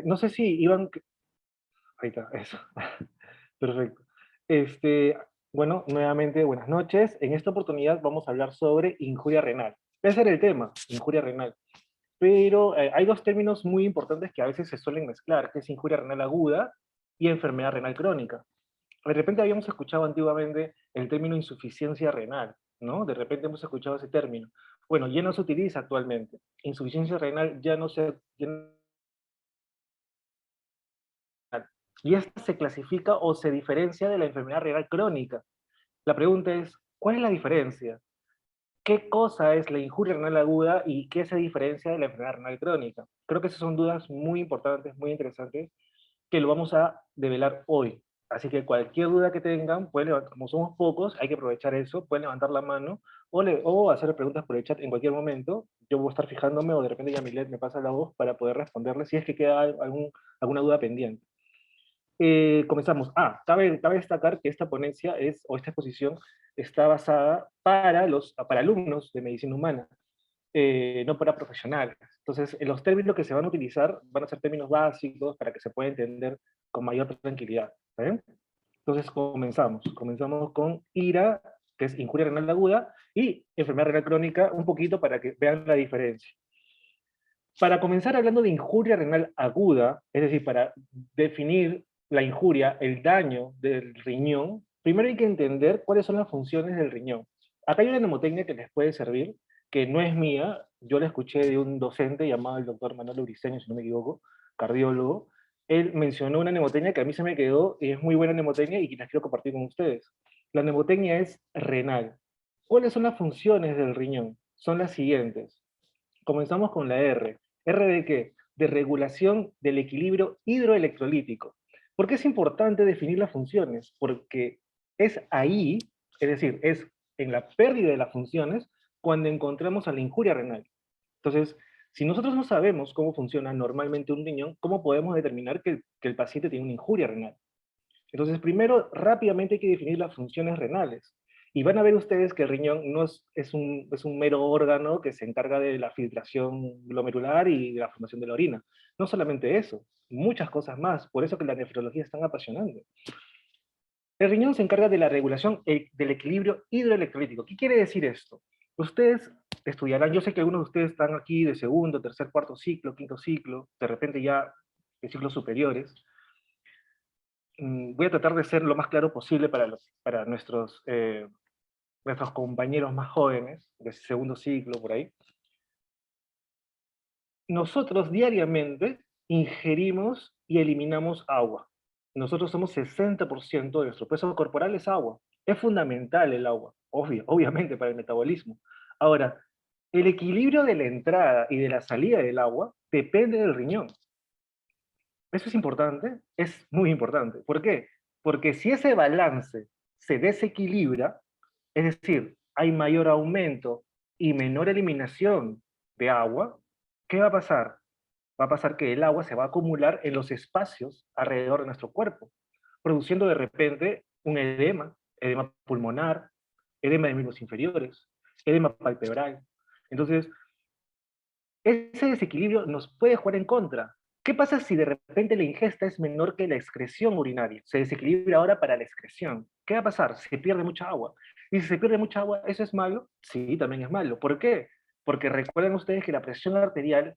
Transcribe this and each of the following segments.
No sé si Iván, ahí está, eso. Perfecto. Bueno, nuevamente buenas noches. En esta oportunidad vamos a hablar sobre injuria renal. Ese era el tema, injuria renal. Pero hay dos términos muy importantes que a veces se suelen mezclar, que es injuria renal aguda y enfermedad renal crónica. De repente habíamos escuchado antiguamente el término insuficiencia renal, ¿no? De repente hemos escuchado ese término. Bueno, ya no se utiliza actualmente. Insuficiencia renal ya no y esta se clasifica o se diferencia de la enfermedad renal crónica. La pregunta es, ¿cuál es la diferencia? ¿Qué cosa es la injuria renal aguda y qué se diferencia de la enfermedad renal crónica? Creo que esas son dudas muy importantes, muy interesantes, que lo vamos a develar hoy. Así que cualquier duda que tengan, pueden levantar, como somos pocos, hay que aprovechar eso, pueden levantar la mano o hacer preguntas por el chat en cualquier momento. Yo voy a estar fijándome o de repente Yamilet me pasa la voz para poder responderle si es que queda alguna duda pendiente. Comenzamos. Cabe destacar que esta ponencia o esta exposición está basada para alumnos de medicina humana, no para profesionales. Entonces, los términos que se van a utilizar van a ser términos básicos para que se pueda entender con mayor tranquilidad. ¿Está bien? Entonces, comenzamos. Comenzamos con IRA, que es injuria renal aguda, y enfermedad renal crónica, un poquito para que vean la diferencia. Para comenzar hablando de injuria renal aguda, es decir, para definir la injuria, el daño del riñón, primero hay que entender cuáles son las funciones del riñón. Acá hay una mnemotecnia que les puede servir, que no es mía, yo la escuché de un docente llamado el doctor Manuel Uriceño, si no me equivoco, cardiólogo. Él mencionó una mnemotecnia que a mí se me quedó y es muy buena mnemotecnia y las quiero compartir con ustedes. La mnemotecnia es renal. ¿Cuáles son las funciones del riñón? Son las siguientes. Comenzamos con la R. ¿R de qué? De regulación del equilibrio hidroelectrolítico. ¿Por qué es importante definir las funciones? Porque es ahí, es decir, es en la pérdida de las funciones cuando encontramos a la injuria renal. Entonces, si nosotros no sabemos cómo funciona normalmente un riñón, ¿cómo podemos determinar que el paciente tiene una injuria renal? Entonces, primero, rápidamente hay que definir las funciones renales. Y van a ver ustedes que el riñón no es un mero órgano que se encarga de la filtración glomerular y de la formación de la orina. No solamente eso, muchas cosas más. Por eso que la nefrología es tan apasionante. El riñón se encarga de la regulación del equilibrio hidroelectrolítico. ¿Qué quiere decir esto? Ustedes estudiarán, yo sé que algunos de ustedes están aquí de segundo, tercer, cuarto ciclo, quinto ciclo, de repente ya de ciclos superiores. Voy a tratar de ser lo más claro posible para nuestros compañeros más jóvenes, de segundo ciclo, por ahí. Nosotros diariamente ingerimos y eliminamos agua. Nosotros somos 60% de nuestro peso corporal es agua. Es fundamental el agua, obviamente para el metabolismo. Ahora, el equilibrio de la entrada y de la salida del agua depende del riñón. Eso es importante, es muy importante. ¿Por qué? Porque si ese balance se desequilibra, es decir, hay mayor aumento y menor eliminación de agua, ¿qué va a pasar? Va a pasar que el agua se va a acumular en los espacios alrededor de nuestro cuerpo, produciendo de repente un edema, edema pulmonar, edema de miembros inferiores, edema palpebral. Entonces, ese desequilibrio nos puede jugar en contra. ¿Qué pasa si de repente la ingesta es menor que la excreción urinaria? Se desequilibra ahora para la excreción. ¿Qué va a pasar? Se pierde mucha agua. Y si se pierde mucha agua, ¿eso es malo? Sí, también es malo. ¿Por qué? Porque recuerden ustedes que la presión arterial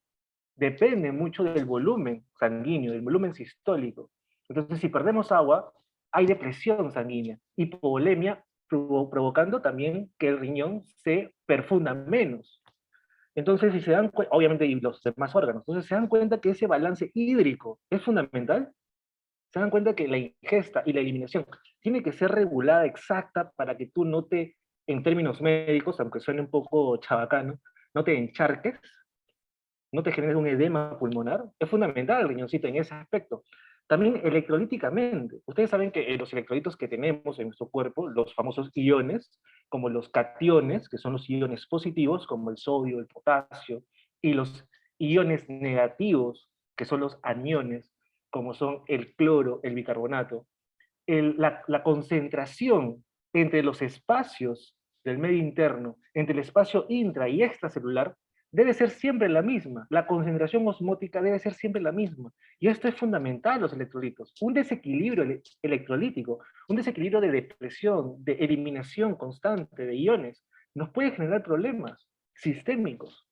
depende mucho del volumen sanguíneo, del volumen sistólico. Entonces, si perdemos agua, hay depresión sanguínea, hipovolemia, provocando también que el riñón se perfunda menos. Entonces, si se dan cuenta, obviamente, y los demás órganos, entonces se dan cuenta que ese balance hídrico es fundamental, se dan cuenta que la ingesta y la eliminación tiene que ser regulada exacta para que tú no te, en términos médicos, aunque suene un poco chabacano, no te encharques, no te generes un edema pulmonar. Es fundamental el riñoncito en ese aspecto. También electrolíticamente. Ustedes saben que los electrolitos que tenemos en nuestro cuerpo, los famosos iones, como los cationes, que son los iones positivos, como el sodio, el potasio, y los iones negativos, que son los aniones, como son el cloro, el bicarbonato, la concentración entre los espacios del medio interno, entre el espacio intra y extracelular, debe ser siempre la misma. La concentración osmótica debe ser siempre la misma. Y esto es fundamental, los electrolitos. Un desequilibrio electrolítico, un desequilibrio de depresión, de eliminación constante de iones, nos puede generar problemas sistémicos.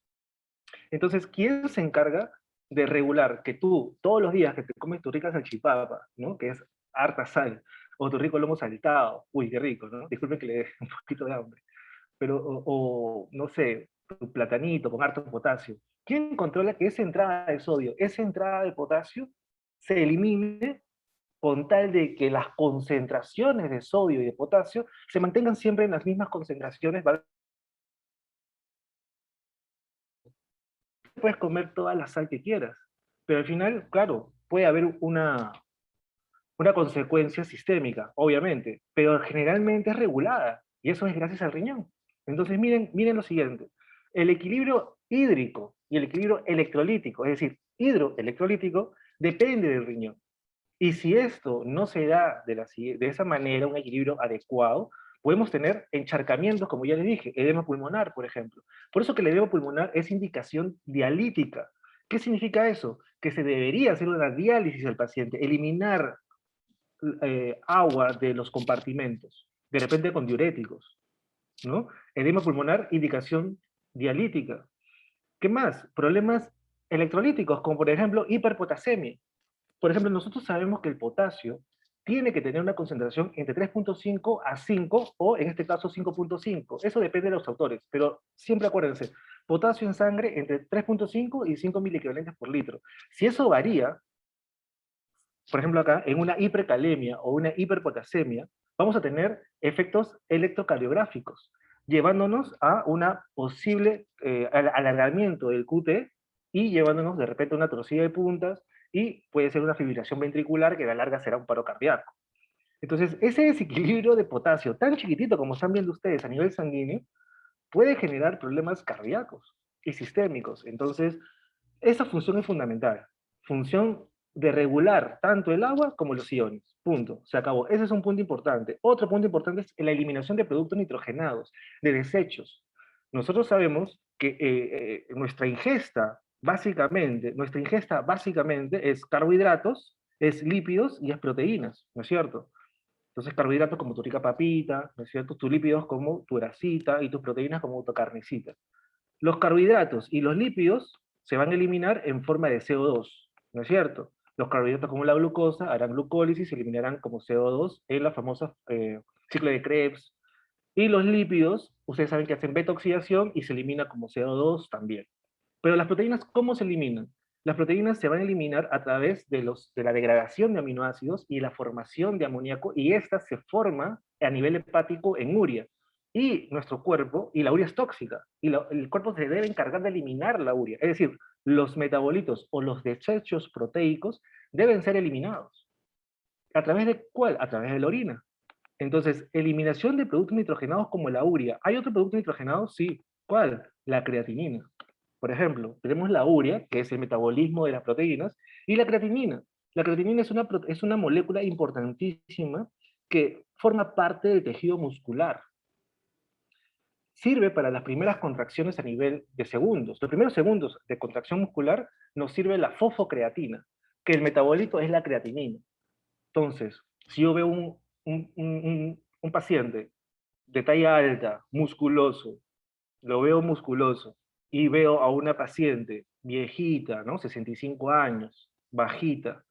Entonces, ¿quién se encarga de regular que tú, todos los días que te comes tu rica salchipapa, ¿no? Que es harta sal, o tu rico lomo saltado, uy, qué rico, ¿no? Disculpen que le dé un poquito de hambre, pero, no sé, tu platanito con harto potasio. ¿Quién controla que esa entrada de sodio, esa entrada de potasio, se elimine con tal de que las concentraciones de sodio y de potasio se mantengan siempre en las mismas concentraciones? Puedes comer toda la sal que quieras, pero al final, claro, puede haber una consecuencia sistémica, obviamente, pero generalmente es regulada, y eso es gracias al riñón. Entonces, miren lo siguiente, el equilibrio hídrico y el equilibrio electrolítico, es decir, hidroelectrolítico, depende del riñón. Y si esto no se da de esa manera, un equilibrio adecuado, podemos tener encharcamientos, como ya les dije, edema pulmonar, por ejemplo. Por eso que el edema pulmonar es indicación dialítica. ¿Qué significa eso? Que se debería hacer una diálisis al paciente, eliminar agua de los compartimentos, de repente con diuréticos, ¿no? Edema pulmonar, indicación dialítica. ¿Qué más? Problemas electrolíticos, como por ejemplo hiperpotasemia. Por ejemplo, nosotros sabemos que el potasio tiene que tener una concentración entre 3.5 a 5, o en este caso 5.5. Eso depende de los autores, pero siempre acuérdense, potasio en sangre entre 3.5 y 5 miliequivalentes por litro. Si eso varía, por ejemplo acá, en una hipercalemia o una hiperpotasemia, vamos a tener efectos electrocardiográficos, llevándonos a una posible alargamiento del QT y llevándonos de repente a una torcida de puntas, y puede ser una fibrilación ventricular que a la larga será un paro cardíaco. Entonces, ese desequilibrio de potasio, tan chiquitito como están viendo ustedes a nivel sanguíneo, puede generar problemas cardíacos y sistémicos. Entonces, esa función es fundamental. Función de regular tanto el agua como los iones. Punto. Se acabó. Ese es un punto importante. Otro punto importante es la eliminación de productos nitrogenados, de desechos. Nosotros sabemos que nuestra ingesta básicamente es carbohidratos, es lípidos y es proteínas, ¿no es cierto? Entonces, carbohidratos como tu rica papita, ¿no es cierto? Tus lípidos como tu grasita y tus proteínas como tu carnecita. Los carbohidratos y los lípidos se van a eliminar en forma de CO2, ¿no es cierto? Los carbohidratos como la glucosa harán glucólisis y se eliminarán como CO2 en la famosa ciclo de Krebs. Y los lípidos, ustedes saben que hacen beta oxidación y se elimina como CO2 también. Pero las proteínas, ¿cómo se eliminan? Las proteínas se van a eliminar a través de la degradación de aminoácidos y la formación de amoníaco, y esta se forma a nivel hepático en urea. Y nuestro cuerpo, y la urea es tóxica, y el cuerpo se debe encargar de eliminar la urea. Es decir, los metabolitos o los desechos proteicos deben ser eliminados. ¿A través de cuál? A través de la orina. Entonces, eliminación de productos nitrogenados como la urea. ¿Hay otro producto nitrogenado? Sí. ¿Cuál? La creatinina. Por ejemplo, tenemos la urea, que es el metabolismo de las proteínas, y la creatinina. La creatinina es una molécula importantísima que forma parte del tejido muscular. Sirve para las primeras contracciones a nivel de segundos. Los primeros segundos de contracción muscular nos sirve la fosfocreatina, que el metabolito es la creatinina. Entonces, si yo veo un paciente de talla alta, musculoso, lo veo musculoso, y veo a una paciente viejita, ¿no? 65 años, bajita,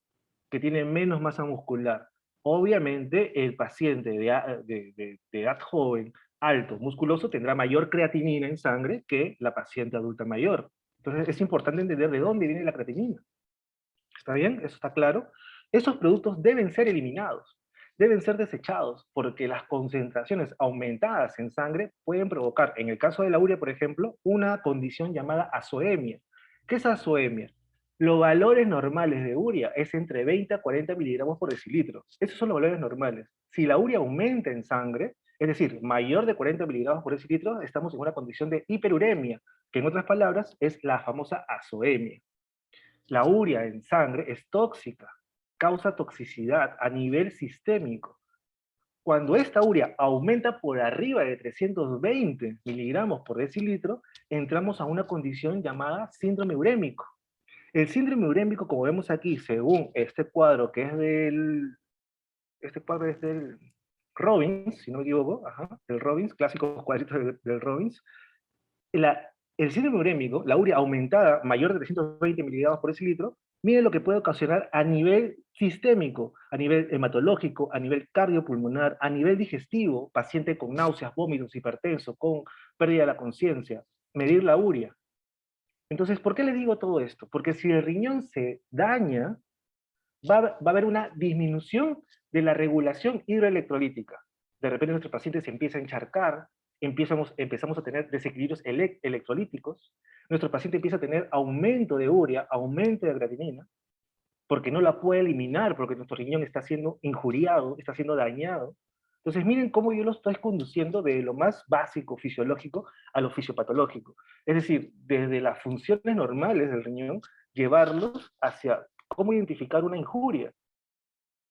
que tiene menos masa muscular, obviamente el paciente de edad joven, alto, musculoso, tendrá mayor creatinina en sangre que la paciente adulta mayor. Entonces es importante entender de dónde viene la creatinina. ¿Está bien? ¿Eso está claro? Esos productos deben ser eliminados, deben ser desechados, porque las concentraciones aumentadas en sangre pueden provocar, en el caso de la urea, por ejemplo, una condición llamada azoemia. ¿Qué es azoemia? Los valores normales de urea es entre 20 a 40 miligramos por decilitro. Esos son los valores normales. Si la urea aumenta en sangre, es decir, mayor de 40 miligramos por decilitro, estamos en una condición de hiperuremia, que en otras palabras es la famosa azoemia. La urea en sangre es tóxica, causa toxicidad a nivel sistémico. Cuando esta urea aumenta por arriba de 320 miligramos por decilitro, entramos a una condición llamada síndrome urémico. El síndrome urémico, como vemos aquí, según este cuadro que es del Robbins, si no me equivoco, ajá, del Robbins, clásicos cuadritos del Robbins, el síndrome urémico, la urea aumentada mayor de 320 miligramos por decilitro, mide lo que puede ocasionar a nivel sistémico, a nivel hematológico, a nivel cardiopulmonar, a nivel digestivo, paciente con náuseas, vómitos, hipertenso, con pérdida de la conciencia, medir la urea. Entonces, ¿por qué le digo todo esto? Porque si el riñón se daña, va a haber una disminución de la regulación hidroelectrolítica. De repente nuestro paciente se empieza a encharcar, empezamos a tener desequilibrios electrolíticos, nuestro paciente empieza a tener aumento de urea, aumento de creatinina, porque no la puede eliminar, porque nuestro riñón está siendo injuriado, está siendo dañado. Entonces miren cómo yo lo estoy conduciendo de lo más básico, fisiológico, a lo fisiopatológico. Es decir, desde las funciones normales del riñón, llevarlos hacia cómo identificar una injuria.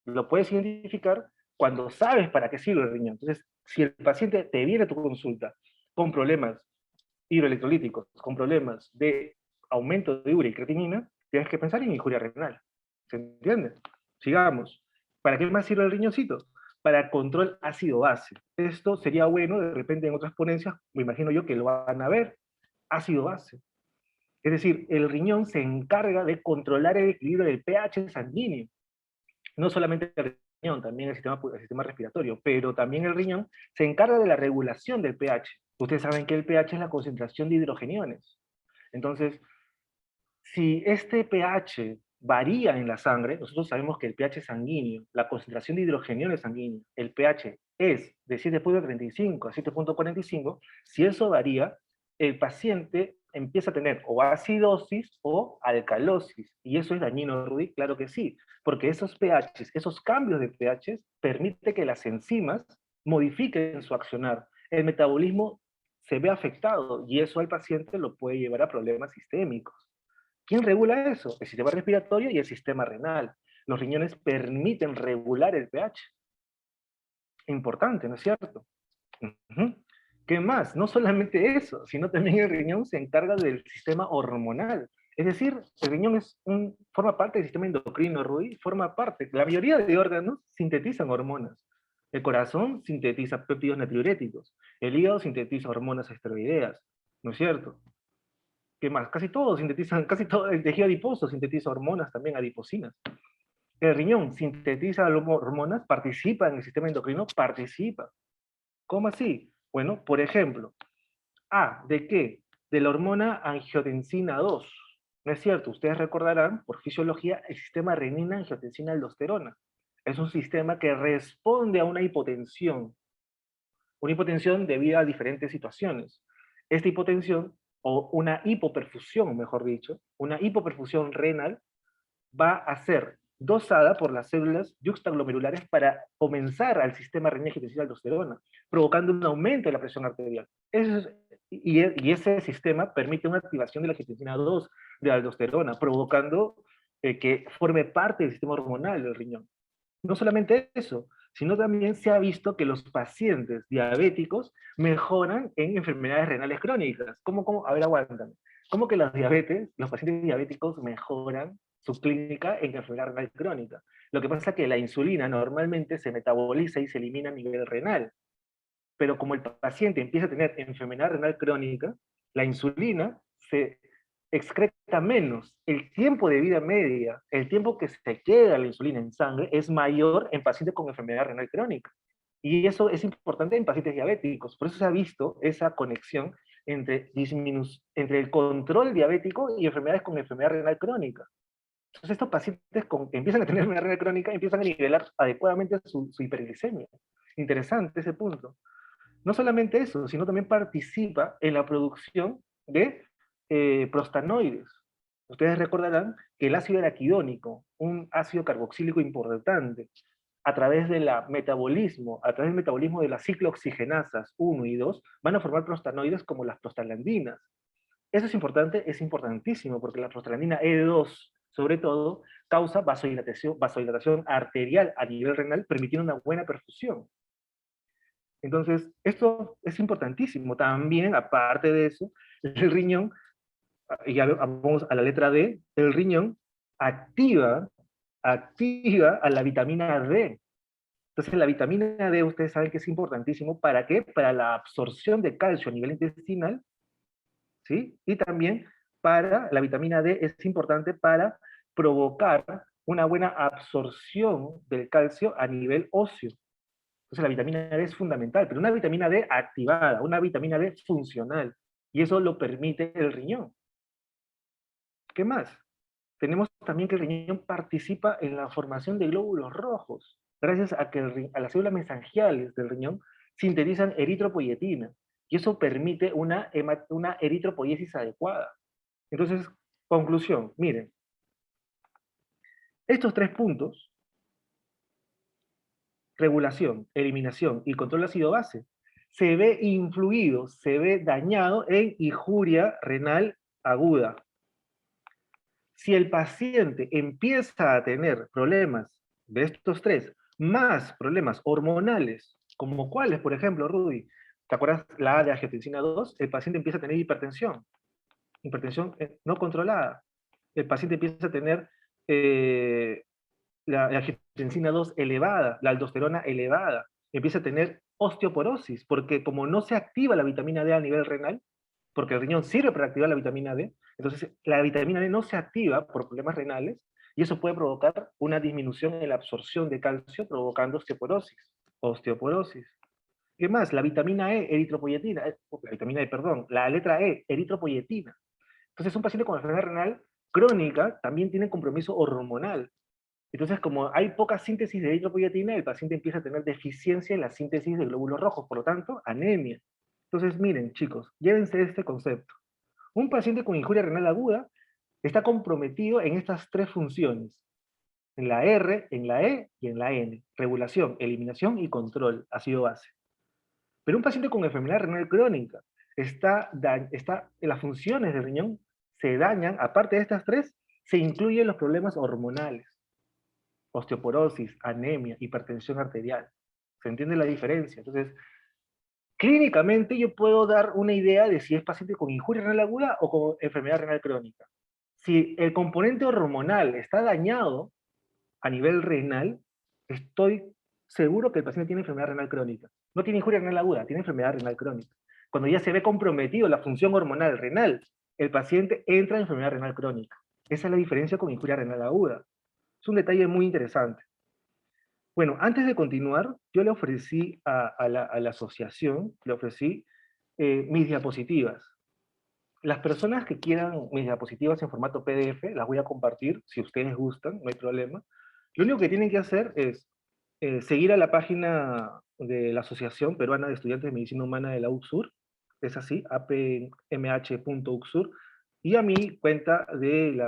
Lo puedes identificar cuando sabes para qué sirve el riñón. Entonces, si el paciente te viene a tu consulta con problemas hidroelectrolíticos, con problemas de aumento de urea y creatinina, tienes que pensar en injuria renal. ¿Se entiende? Sigamos. ¿Para qué más sirve el riñoncito? Para control ácido-base. Esto sería bueno, de repente en otras ponencias, me imagino yo que lo van a ver, ácido-base. Es decir, el riñón se encarga de controlar el equilibrio del pH sanguíneo. No solamente el riñón, también el sistema respiratorio, pero también el riñón se encarga de la regulación del pH. Ustedes saben que el pH es la concentración de hidrogeniones. Entonces, si este pH varía en la sangre, nosotros sabemos que el pH sanguíneo, la concentración de hidrogeniones sanguíneos, el pH es de 7.35 a 7.45, si eso varía, el paciente empieza a tener o acidosis o alcalosis. ¿Y eso es dañino, Rudy? Claro que sí, porque esos pHs, esos cambios de pHs, permite que las enzimas modifiquen su accionar. El metabolismo se ve afectado y eso al paciente lo puede llevar a problemas sistémicos. ¿Quién regula eso? El sistema respiratorio y el sistema renal. Los riñones permiten regular el pH. Importante, ¿no es cierto? Uh-huh. ¿Qué más? No solamente eso, sino también el riñón se encarga del sistema hormonal. Es decir, el riñón forma parte del sistema endocrino, Rudy, forma parte. La mayoría de órganos sintetizan hormonas. El corazón sintetiza péptidos natriuréticos. El hígado sintetiza hormonas esteroideas, ¿no es cierto? ¿Qué más? Casi todo el tejido adiposo sintetiza hormonas, también adiposinas. El riñón sintetiza hormonas, participa en el sistema endocrino, participa. ¿Cómo así? Bueno, por ejemplo, ¿de qué? De la hormona angiotensina 2. ¿No es cierto? Ustedes recordarán, por fisiología, el sistema renina-angiotensina-aldosterona. Es un sistema que responde a una hipotensión debido a diferentes situaciones. Esta hipotensión, o una hipoperfusión, mejor dicho, una hipoperfusión renal, va a ser dosada por las células yuxtaglomerulares para comenzar al sistema renina-angiotensina-aldosterona, provocando un aumento de la presión arterial. Y ese sistema permite una activación de la angiotensina 2 de la aldosterona, provocando que forme parte del sistema hormonal del riñón. No solamente eso, sino también se ha visto que los pacientes diabéticos mejoran en enfermedades renales crónicas. ¿Cómo? A ver, aguántame. ¿Cómo que los pacientes diabéticos mejoran su clínica en enfermedad renal crónica? Lo que pasa es que la insulina normalmente se metaboliza y se elimina a nivel renal. Pero como el paciente empieza a tener enfermedad renal crónica, la insulina se excreta menos. El tiempo de vida media, el tiempo que se queda la insulina en sangre, es mayor en pacientes con enfermedad renal crónica. Y eso es importante en pacientes diabéticos. Por eso se ha visto esa conexión entre el control diabético y enfermedades con enfermedad renal crónica. Entonces estos pacientes que empiezan a tener enfermedad renal crónica empiezan a nivelar adecuadamente su hiperglicemia. Interesante ese punto. No solamente eso, sino también participa en la producción de prostanoides. Ustedes recordarán que el ácido araquidónico, un ácido carboxílico importante, a través del metabolismo de las ciclooxigenasas 1 y 2, van a formar prostanoides como las prostaglandinas. Eso es importante, es importantísimo, porque la prostaglandina E2, sobre todo, causa vasodilatación arterial a nivel renal, permitiendo una buena perfusión. Entonces, esto es importantísimo. También, aparte de eso, el riñón, y ya vamos a la letra D, el riñón activa, activa a la vitamina D. Entonces, la vitamina D, ustedes saben que es importantísimo. ¿Para qué? Para la absorción de calcio a nivel intestinal, ¿sí? Y también para, la vitamina D es importante para provocar una buena absorción del calcio a nivel óseo. Entonces la vitamina D es fundamental, pero una vitamina D activada, una vitamina D funcional, y eso lo permite el riñón. ¿Qué más? Tenemos también que el riñón participa en la formación de glóbulos rojos, gracias a que a las células mesangiales del riñón sintetizan eritropoyetina, y eso permite una eritropoiesis adecuada. Entonces, conclusión, miren, estos tres puntos, regulación, eliminación y control de ácido base, se ve influido, se ve dañado en injuria renal aguda. Si el paciente empieza a tener problemas de estos tres, más problemas hormonales, como cuáles, por ejemplo, Rudy, ¿te acuerdas la de angiotensina 2? El paciente empieza a tener hipertensión, hipertensión no controlada. El paciente empieza a tener la angiotensina 2 elevada, la aldosterona elevada, empieza a tener osteoporosis, porque como no se activa la vitamina D a nivel renal, porque el riñón sirve para activar la vitamina D, entonces la vitamina D no se activa por problemas renales, y eso puede provocar una disminución en la absorción de calcio, provocando osteoporosis. Osteoporosis. ¿Qué más? La vitamina E, eritropoyetina, la vitamina E, perdón, la letra E, eritropoyetina. Entonces un paciente con enfermedad renal crónica también tiene compromiso hormonal. Entonces, como hay poca síntesis de eritropoyetina, el paciente empieza a tener deficiencia en la síntesis de glóbulos rojos, por lo tanto, anemia. Entonces, miren, chicos, llévense este concepto. Un paciente con injuria renal aguda está comprometido en estas tres funciones, en la R, en la E y en la N, regulación, eliminación y control, ácido base. Pero un paciente con enfermedad renal crónica, las funciones del riñón se dañan, aparte de estas tres, se incluyen los problemas hormonales, osteoporosis, anemia, hipertensión arterial. ¿Se entiende la diferencia? Entonces, clínicamente yo puedo dar una idea de si es paciente con injuria renal aguda o con enfermedad renal crónica. Si el componente hormonal está dañado a nivel renal, estoy seguro que el paciente tiene enfermedad renal crónica. No tiene injuria renal aguda, tiene enfermedad renal crónica. Cuando ya se ve comprometido la función hormonal renal, el paciente entra en enfermedad renal crónica. Esa es la diferencia con injuria renal aguda. Es un detalle muy interesante. Bueno, antes de continuar, yo le ofrecí a la asociación, le ofrecí mis diapositivas. Las personas que quieran mis diapositivas en formato PDF, las voy a compartir, si ustedes gustan, no hay problema. Lo único que tienen que hacer es seguir a la página de la Asociación Peruana de Estudiantes de Medicina Humana de la UCSUR, es así, apmh.ucsur, y a mi cuenta del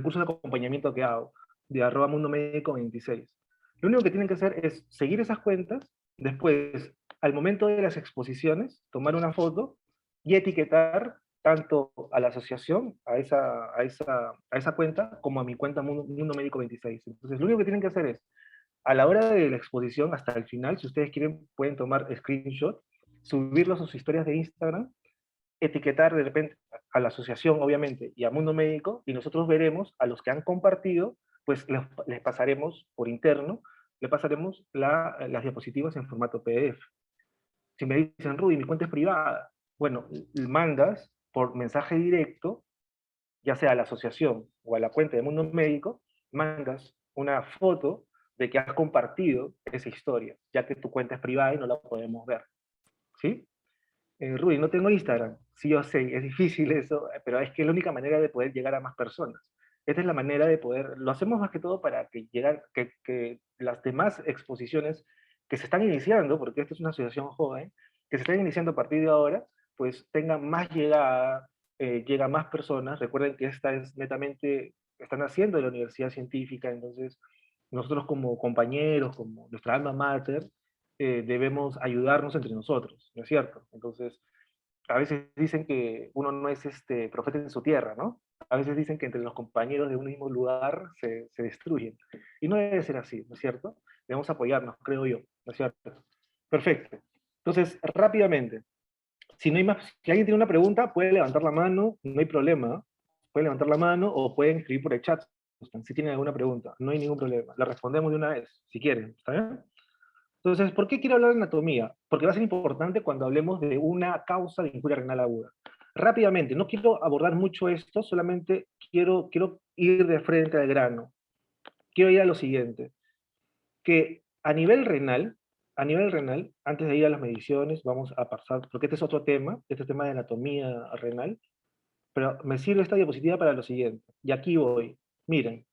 curso de acompañamiento que hago, de @mundomédico26. Lo único que tienen que hacer es seguir esas cuentas, después, al momento de las exposiciones, tomar una foto y etiquetar tanto a la asociación, a esa cuenta, como a mi cuenta Mundo Médico 26. Entonces, lo único que tienen que hacer es, a la hora de la exposición, hasta el final, si ustedes quieren, pueden tomar screenshot, subirlos a sus historias de Instagram, etiquetar de repente a la asociación, obviamente, y a Mundo Médico, y nosotros veremos a los que han compartido, pues les pasaremos por interno, le pasaremos las diapositivas en formato PDF. Si me dicen, Rudy, mi cuenta es privada, bueno, mandas por mensaje directo, ya sea a la asociación o a la cuenta de Mundo Médico, mandas una foto de que has compartido esa historia, ya que tu cuenta es privada y no la podemos ver. ¿Sí? Rudy, no tengo Instagram. Sí, yo sé, es difícil eso, pero es que es la única manera de poder llegar a más personas. Esta es la manera de poder, lo hacemos más que todo para que las demás exposiciones que se están iniciando, porque esta es una asociación joven, que se están iniciando a partir de ahora, pues tengan más llegada, llega a más personas. Recuerden que esta es netamente, están haciendo de la universidad científica, entonces nosotros como compañeros, como nuestra alma mater, debemos ayudarnos entre nosotros, ¿no es cierto? Entonces, a veces dicen que uno no es profeta en su tierra, ¿no? A veces dicen que entre los compañeros de un mismo lugar se destruyen. Y no debe ser así, ¿no es cierto? Debemos apoyarnos, creo yo, ¿no es cierto? Perfecto. Entonces, rápidamente, si no hay más, si alguien tiene una pregunta, puede levantar la mano, no hay problema. Puede levantar la mano o pueden escribir por el chat si tienen alguna pregunta. No hay ningún problema. La respondemos de una vez, si quieren. ¿Está bien? Entonces, ¿por qué quiero hablar de anatomía? Porque va a ser importante cuando hablemos de una causa de injuria renal aguda. Rápidamente, no quiero abordar mucho esto, solamente quiero ir de frente al grano. Quiero ir a lo siguiente, que a nivel renal, antes de ir a las mediciones, vamos a pasar, porque este es otro tema, este tema de anatomía renal, pero me sirve esta diapositiva para lo siguiente, y aquí voy. Miren,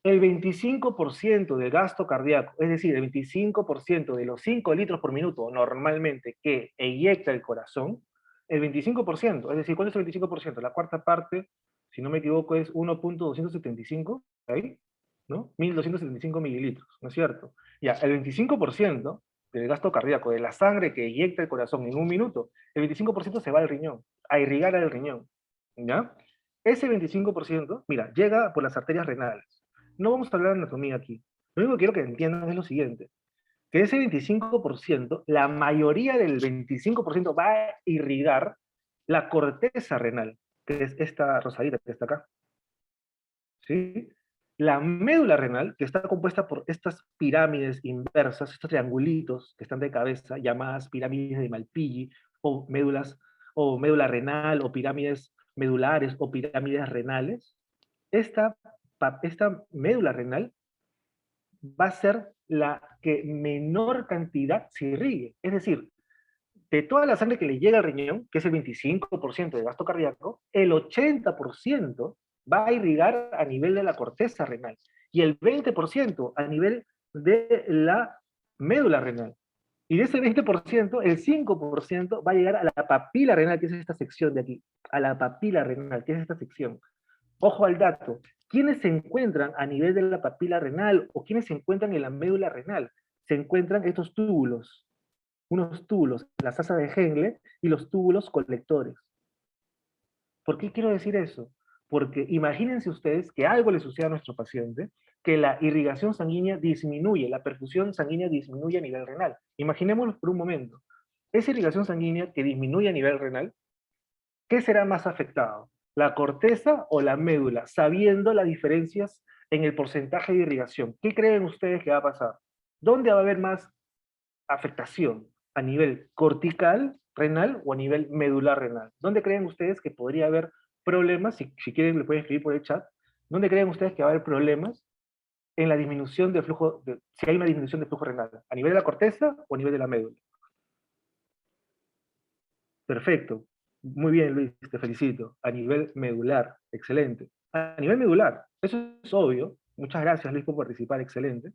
el 25% del gasto cardíaco, es decir, el 25% de los 5 litros por minuto normalmente que eyecta el corazón, el 25%, es decir, ¿cuál es el 25%? La cuarta parte, si no me equivoco, es 1.275, ¿ahí? ¿No? 1.275 mililitros, ¿no es cierto? Ya, el 25% del gasto cardíaco, de la sangre que eyecta el corazón en un minuto, el 25% se va al riñón, a irrigar al riñón, ¿ya? Ese 25%, mira, llega por las arterias renales. No vamos a hablar de anatomía aquí. Lo único que quiero que entiendan es lo siguiente, que ese 25%, la mayoría del 25% va a irrigar la corteza renal, que es esta rosadita que está acá. ¿Sí? La médula renal, que está compuesta por estas pirámides inversas, estos triangulitos que están de cabeza, llamadas pirámides de Malpighi, o médulas, o médula renal, o pirámides medulares, o pirámides renales, esta médula renal va a ser la que menor cantidad se irrigue. Es decir, de toda la sangre que le llega al riñón, que es el 25% de gasto cardíaco, el 80% va a irrigar a nivel de la corteza renal y el 20% a nivel de la médula renal. Y de ese 20%, el 5% va a llegar a la papila renal, que es esta sección de aquí, a la papila renal, que es esta sección. Ojo al dato, ¿quiénes se encuentran a nivel de la papila renal o quiénes se encuentran en la médula renal? Se encuentran estos túbulos, unos túbulos, las asas de Henle y los túbulos colectores. ¿Por qué quiero decir eso? Porque imagínense ustedes que algo le sucede a nuestro paciente, que la irrigación sanguínea disminuye, la perfusión sanguínea disminuye a nivel renal. Imaginémoslo por un momento. Esa irrigación sanguínea que disminuye a nivel renal, ¿qué será más afectado? ¿La corteza o la médula? Sabiendo las diferencias en el porcentaje de irrigación. ¿Qué creen ustedes que va a pasar? ¿Dónde va a haber más afectación? ¿A nivel cortical renal o a nivel medular renal? ¿Dónde creen ustedes que podría haber problemas? Si quieren, le pueden escribir por el chat. ¿Dónde creen ustedes que va a haber problemas en la disminución de flujo, si hay una disminución de flujo renal? ¿A nivel de la corteza o a nivel de la médula? Perfecto. Muy bien, Luis, te felicito. A nivel medular, excelente. A nivel medular, eso es obvio. Muchas gracias, Luis, por participar, excelente.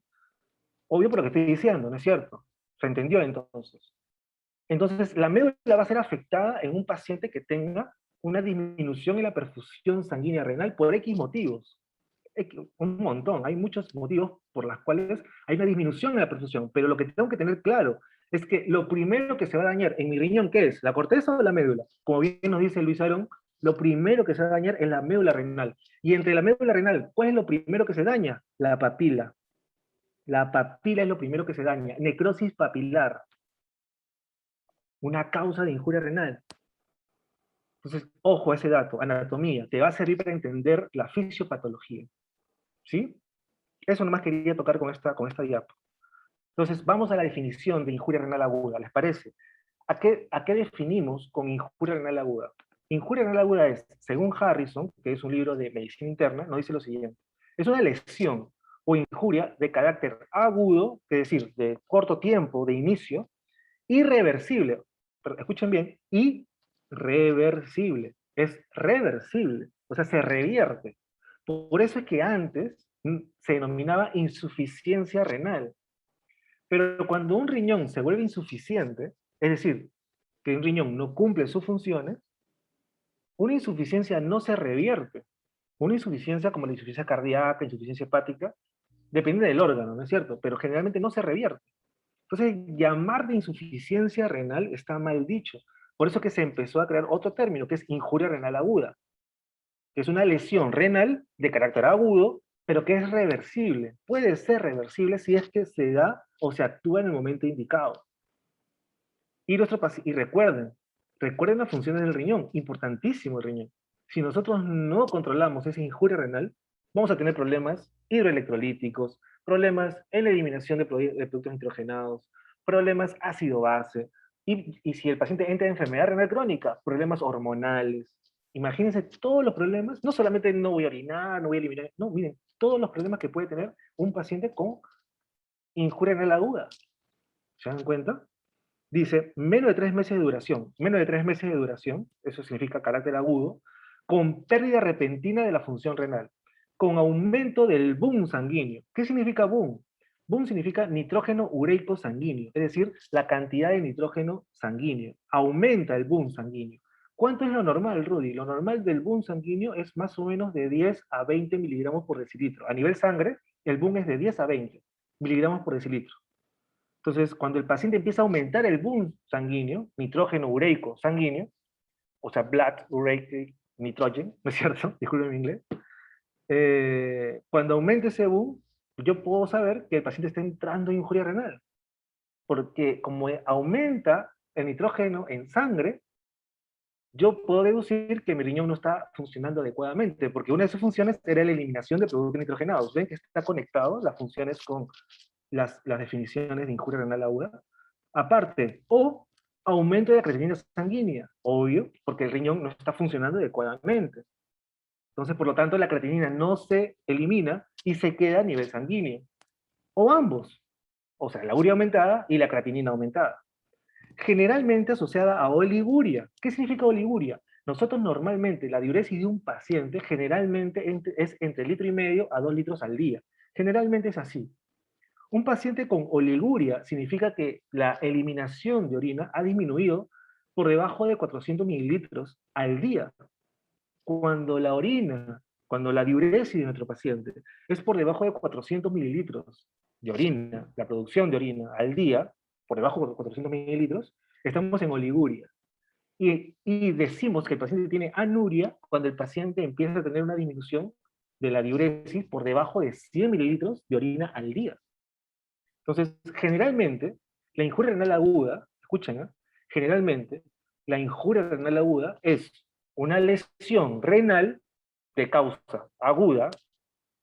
Obvio por lo que estoy diciendo, ¿no es cierto? Se entendió entonces. Entonces, la médula va a ser afectada en un paciente que tenga una disminución en la perfusión sanguínea renal por X motivos. Un montón, hay muchos motivos por los cuales hay una disminución en la perfusión, pero lo que tengo que tener claro es que lo primero que se va a dañar en mi riñón, ¿qué es? ¿La corteza o la médula? Como bien nos dice Luis Aarón, lo primero que se va a dañar es la médula renal. Y entre la médula renal, ¿cuál es lo primero que se daña? La papila. La papila es lo primero que se daña. Necrosis papilar, una causa de injuria renal. Entonces, ojo a ese dato, anatomía, te va a servir para entender la fisiopatología. ¿Sí? Eso nomás quería tocar con esta diapo. Entonces, vamos a la definición de injuria renal aguda, ¿les parece? ¿A qué definimos con injuria renal aguda? Injuria renal aguda es, según Harrison, que es un libro de medicina interna, nos dice lo siguiente. Es una lesión o injuria de carácter agudo, es decir, de corto tiempo, de inicio, irreversible, pero escuchen bien, irreversible, es reversible, o sea, se revierte. Por eso es que antes se denominaba insuficiencia renal. Pero cuando un riñón se vuelve insuficiente, es decir, que un riñón no cumple sus funciones, una insuficiencia no se revierte. Una insuficiencia como la insuficiencia cardíaca, insuficiencia hepática, depende del órgano, ¿no es cierto? Pero generalmente no se revierte. Entonces, llamar de insuficiencia renal está mal dicho. Por eso que se empezó a crear otro término, que es injuria renal aguda. que es una lesión renal de carácter agudo, pero que es reversible. Puede ser reversible si es que se da o se actúa en el momento indicado. Y recuerden las funciones del riñón, importantísimo el riñón. Si nosotros no controlamos esa injuria renal, vamos a tener problemas hidroelectrolíticos, problemas en la eliminación de productos nitrogenados, problemas ácido-base, y si el paciente entra en enfermedad renal crónica, problemas hormonales. Imagínense todos los problemas, no solamente no voy a orinar, no voy a eliminar, no, miren, todos los problemas que puede tener un paciente con injuria renal aguda. ¿Se dan cuenta? Dice, menos de 3 meses de duración. Menos de 3 meses de duración, eso significa carácter agudo, con pérdida repentina de la función renal, con aumento del boom sanguíneo. ¿Qué significa boom? Boom significa nitrógeno ureico sanguíneo, es decir, la cantidad de nitrógeno sanguíneo. Aumenta el boom sanguíneo. ¿Cuánto es lo normal, Rudy? Lo normal del boom sanguíneo es más o menos de 10 a 20 miligramos por decilitro. A nivel sangre, el boom es de 10 a 20 miligramos por decilitro. Entonces, cuando el paciente empieza a aumentar el boom sanguíneo, nitrógeno ureico sanguíneo, o sea, blood ureic nitrogen, ¿no es cierto? Disculpen mi inglés. Cuando aumente ese boom, yo puedo saber que el paciente está entrando en injuria renal, porque como aumenta el nitrógeno en sangre, yo puedo deducir que mi riñón no está funcionando adecuadamente, porque una de sus funciones era la eliminación de productos nitrogenados. ¿Ven que está conectado las funciones con las definiciones de injuria renal aguda? Aparte, o aumento de la creatinina sanguínea, obvio, porque el riñón no está funcionando adecuadamente. Entonces, por lo tanto, la creatinina no se elimina y se queda a nivel sanguíneo. O ambos, o sea, la urea aumentada y la creatinina aumentada. Generalmente asociada a oliguria. ¿Qué significa oliguria? Nosotros normalmente, la diuresis de un paciente generalmente es entre 1,5 litros a 2 litros al día. Generalmente es así. Un paciente con oliguria significa que la eliminación de orina ha disminuido por debajo de 400 mililitros al día. Cuando la diuresis de nuestro paciente es por debajo de 400 mililitros de orina, la producción de orina al día, por debajo de 400 mililitros, estamos en oliguria. Y decimos que el paciente tiene anuria cuando el paciente empieza a tener una disminución de la diuresis por debajo de 100 mililitros de orina al día. Entonces, generalmente, la injuria renal aguda, escuchen, generalmente, la injuria renal aguda es una lesión renal de causa aguda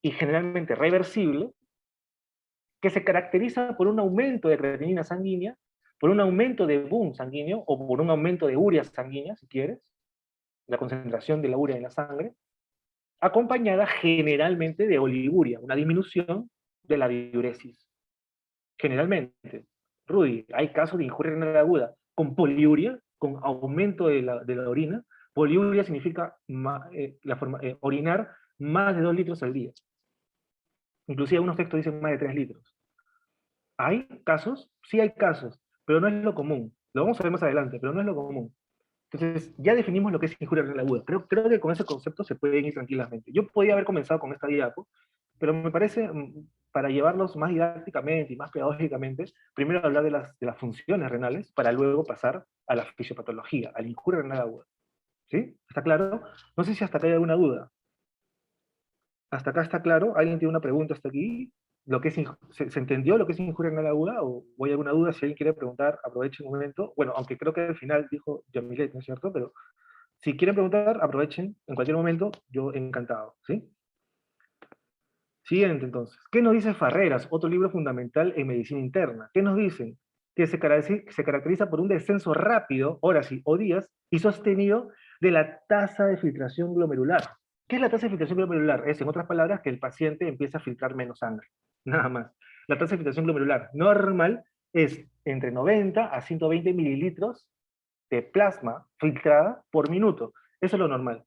y generalmente reversible, que se caracteriza por un aumento de creatinina sanguínea, por un aumento de boom sanguíneo, o por un aumento de urea sanguínea, si quieres, la concentración de la urea en la sangre, acompañada generalmente de oliguria, una disminución de la diuresis. Generalmente, Rudy, hay casos de injuria renal aguda con poliuria, con aumento de la orina. Poliuria significa orinar más de 2 litros al día. Inclusive algunos textos dicen más de 3 litros. ¿Hay casos? Sí hay casos, pero no es lo común. Lo vamos a ver más adelante, pero no es lo común. Entonces, ya definimos lo que es injuria renal aguda. Creo que con ese concepto se pueden ir tranquilamente. Yo podía haber comenzado con esta diapo, pero me parece, para llevarlos más didácticamente y más pedagógicamente, primero hablar de las funciones renales, para luego pasar a la fisiopatología, a la injuria renal aguda. ¿Sí? ¿Está claro? No sé si hasta acá hay alguna duda. ¿Hasta acá está claro? ¿Alguien tiene una pregunta hasta aquí? ¿Se entendió lo que es injuria renal aguda? ¿O hay alguna duda? Si alguien quiere preguntar, aprovechen un momento. Bueno, aunque creo que al final dijo Yamilet, ¿no es cierto? Pero si quieren preguntar, aprovechen en cualquier momento, yo encantado, ¿sí? Siguiente, entonces. ¿Qué nos dice Farreras, otro libro fundamental en medicina interna? ¿Qué nos dicen? Que se caracteriza por un descenso rápido, horas o días, y sostenido de la tasa de filtración glomerular. ¿Qué es la tasa de filtración glomerular? Es, en otras palabras, que el paciente empieza a filtrar menos sangre. Nada más. La tasa de filtración glomerular normal es entre 90 a 120 mililitros de plasma filtrada por minuto. Eso es lo normal.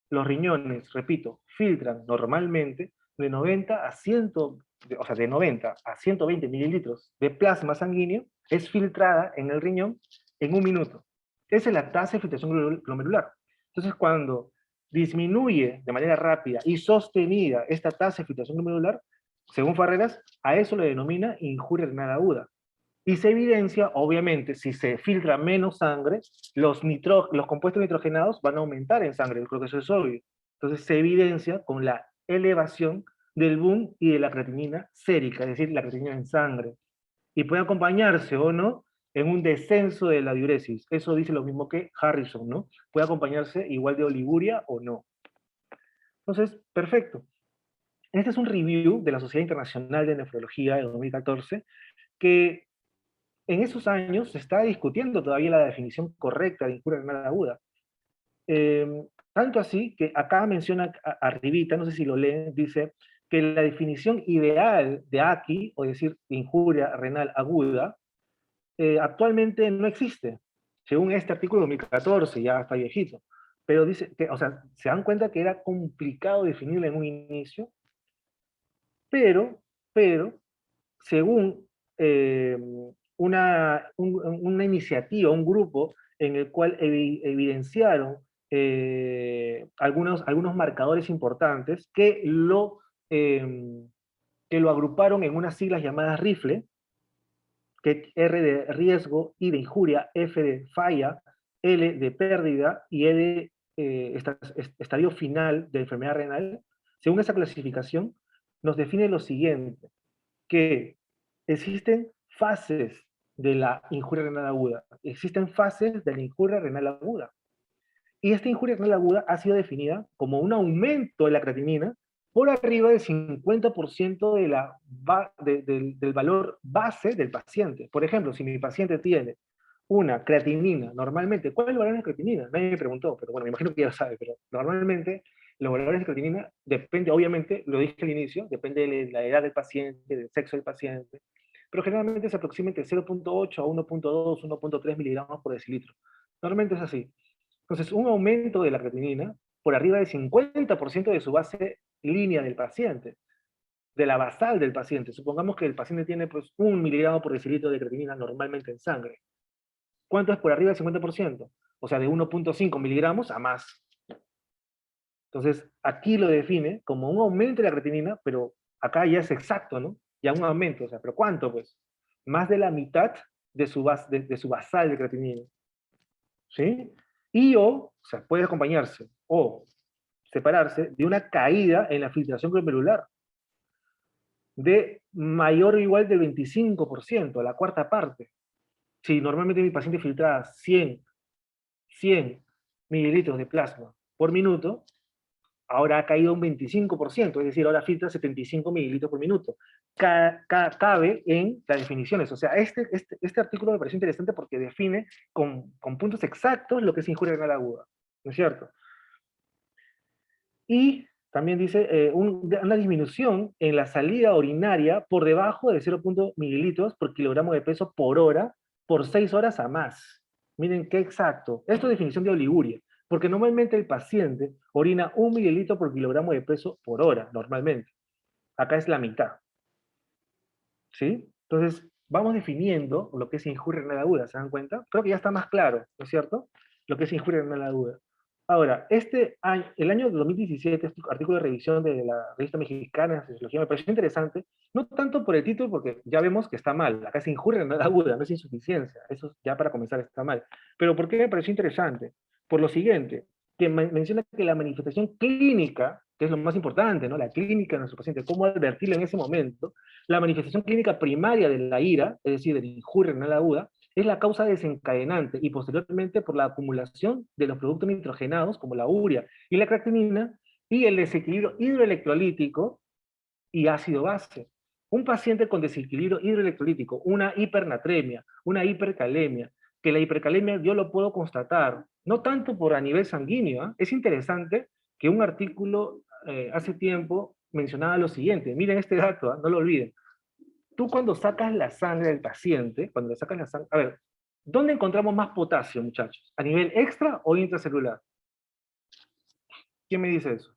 Los riñones, repito, filtran normalmente de 90 a 100, o sea, de 90 a 120 mililitros de plasma sanguíneo es filtrada en el riñón en un minuto. Esa es la tasa de filtración glomerular. Entonces, cuando disminuye de manera rápida y sostenida esta tasa de filtración glomerular, según Farreras, a eso le denomina injuria renal aguda. Y se evidencia, obviamente, si se filtra menos sangre, los compuestos nitrogenados van a aumentar en sangre, yo creo que eso es obvio. Entonces se evidencia con la elevación del boom y de la creatinina sérica, es decir, la creatinina en sangre. Y puede acompañarse o no en un descenso de la diuresis. Eso dice lo mismo que Harrison, ¿no? Puede acompañarse igual de oliguria o no. Entonces, perfecto. Este es un review de la Sociedad Internacional de Nefrología de 2014, que en esos años se está discutiendo todavía la definición correcta de injuria renal aguda. Tanto así que acá menciona arribita, no sé si lo leen, dice que la definición ideal de AKI, o decir injuria renal aguda, actualmente no existe, según este artículo de 2014, ya está viejito. Pero dice que, o sea, se dan cuenta que era complicado definirla en un inicio, pero según eh, una iniciativa, un grupo en el cual evidenciaron algunos marcadores importantes que lo agruparon en unas siglas llamadas RIFLE, que R de riesgo, I de injuria, F de falla, L de pérdida y E de estadio final de enfermedad renal. Según esa clasificación, nos define lo siguiente, que existen fases de la injuria renal aguda, existen fases de la injuria renal aguda. Y esta injuria renal aguda ha sido definida como un aumento de la creatinina por arriba del 50% del valor base del paciente. Por ejemplo, si mi paciente tiene una creatinina, normalmente, ¿cuál es el valor de la creatinina? Nadie me preguntó, pero bueno, me imagino que ya lo sabe, pero normalmente los valores de creatinina depende, obviamente, lo dije al inicio, depende de la edad del paciente, del sexo del paciente, pero generalmente se aproxima entre 0.8 a 1.2, 1.3 miligramos por decilitro. Normalmente es así. Entonces, un aumento de la creatinina por arriba del 50% de su base línea del paciente, de la basal del paciente. Supongamos que el paciente tiene pues 1 miligramo por decilitro de creatinina normalmente en sangre. ¿Cuánto es por arriba del 50%? O sea, de 1.5 miligramos a más. Entonces, aquí lo define como un aumento de la creatinina, pero acá ya es exacto, ¿no? Ya un aumento, o sea, ¿pero cuánto pues? Más de la mitad de su basal de creatinina. ¿Sí? Y o sea, puede acompañarse o separarse de una caída en la filtración glomerular de mayor o igual del 25%, la cuarta parte. Si normalmente mi paciente filtraba 100 mililitros de plasma por minuto, ahora ha caído un 25%, es decir, ahora filtra 75 mililitros por minuto. Cabe en las definiciones. O sea, este artículo me pareció interesante porque define con puntos exactos lo que es injuria renal aguda, ¿no es cierto? Y también dice una disminución en la salida urinaria por debajo de 0.0 mililitros por kilogramo de peso por hora por 6 horas a más. Miren qué exacto. Esto es definición de oliguria, porque normalmente el paciente orina 1 mililitro por kilogramo de peso por hora, normalmente. Acá es la mitad. ¿Sí? Entonces, vamos definiendo lo que es injuria renal aguda, ¿se dan cuenta? Creo que ya está más claro, ¿no es cierto? Lo que es injuria renal aguda. Ahora, el año 2017, este artículo de revisión de la Revista Mexicana de Fisiología me pareció interesante, no tanto por el título, porque ya vemos que está mal, acá es injuria renal aguda, no es insuficiencia, eso ya para comenzar está mal. Pero ¿por qué me pareció interesante? Por lo siguiente, que menciona que la manifestación clínica, que es lo más importante, ¿no? La clínica de nuestro paciente, cómo advertirle en ese momento, la manifestación clínica primaria de la ira, es decir, de la injuria renal aguda, es la causa desencadenante y posteriormente por la acumulación de los productos nitrogenados como la urea y la creatinina y el desequilibrio hidroelectrolítico y ácido base. Un paciente con desequilibrio hidroelectrolítico, una hipernatremia, una hipercalemia, que la hipercalemia yo lo puedo constatar, no tanto por a nivel sanguíneo, ¿eh? Es interesante que un artículo hace tiempo mencionaba lo siguiente, miren este dato, ¿eh? No lo olviden. Tú cuando sacas la sangre del paciente, cuando le sacas la sangre, a ver, ¿dónde encontramos más potasio, muchachos? ¿A nivel extra o intracelular? ¿Quién me dice eso?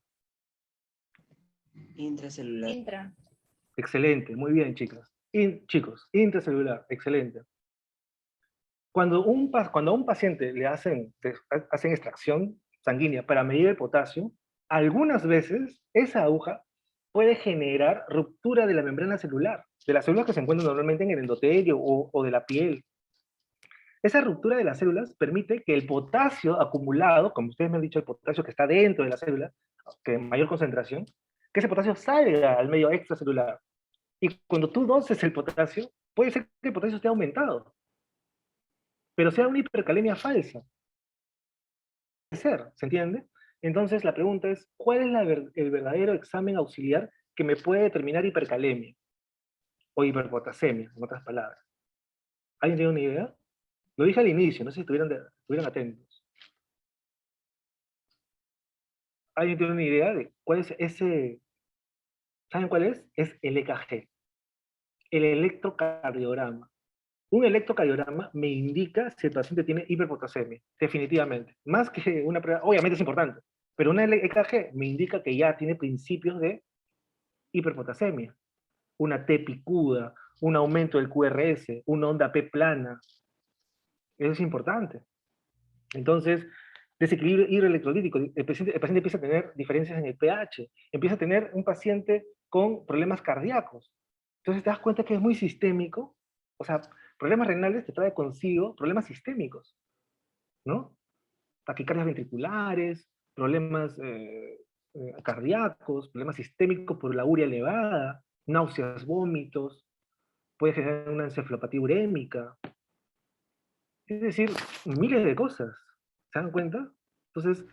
Intracelular. Intra. Excelente, muy bien, chicas. Chicos, intracelular, excelente. Cuando a un paciente hacen extracción sanguínea para medir el potasio, algunas veces esa aguja puede generar ruptura de la membrana celular, de las células que se encuentran normalmente en el endotelio o de la piel. Esa ruptura de las células permite que el potasio acumulado, como ustedes me han dicho, el potasio que está dentro de la célula, que en mayor concentración, que ese potasio salga al medio extracelular. Y cuando tú doces el potasio, puede ser que el potasio esté aumentado, pero sea una hipercalemia falsa. Puede ser, ¿se entiende? Entonces la pregunta es, ¿cuál es el verdadero examen auxiliar que me puede determinar hipercalemia o hiperpotasemia, en otras palabras? ¿Alguien tiene una idea? Lo dije al inicio, no sé si estuvieran atentos. ¿Alguien tiene una idea de cuál es ese? ¿Saben cuál es? Es el EKG, el electrocardiograma. Un electrocardiograma me indica si el paciente tiene hiperpotasemia, definitivamente. Más que una prueba, obviamente es importante, pero un EKG me indica que ya tiene principios de hiperpotasemia. Una T picuda, un aumento del QRS, una onda P plana. Eso es importante. Entonces, desequilibrio hidroelectrolítico. El paciente empieza a tener diferencias en el pH, empieza a tener un paciente con problemas cardíacos. Entonces te das cuenta que es muy sistémico. O sea, problemas renales te trae consigo problemas sistémicos, ¿no? Taquicardias ventriculares, problemas cardíacos, problemas sistémicos por la urea elevada, náuseas, vómitos, puede generar una encefalopatía urémica. Es decir, miles de cosas. ¿Se dan cuenta? Entonces,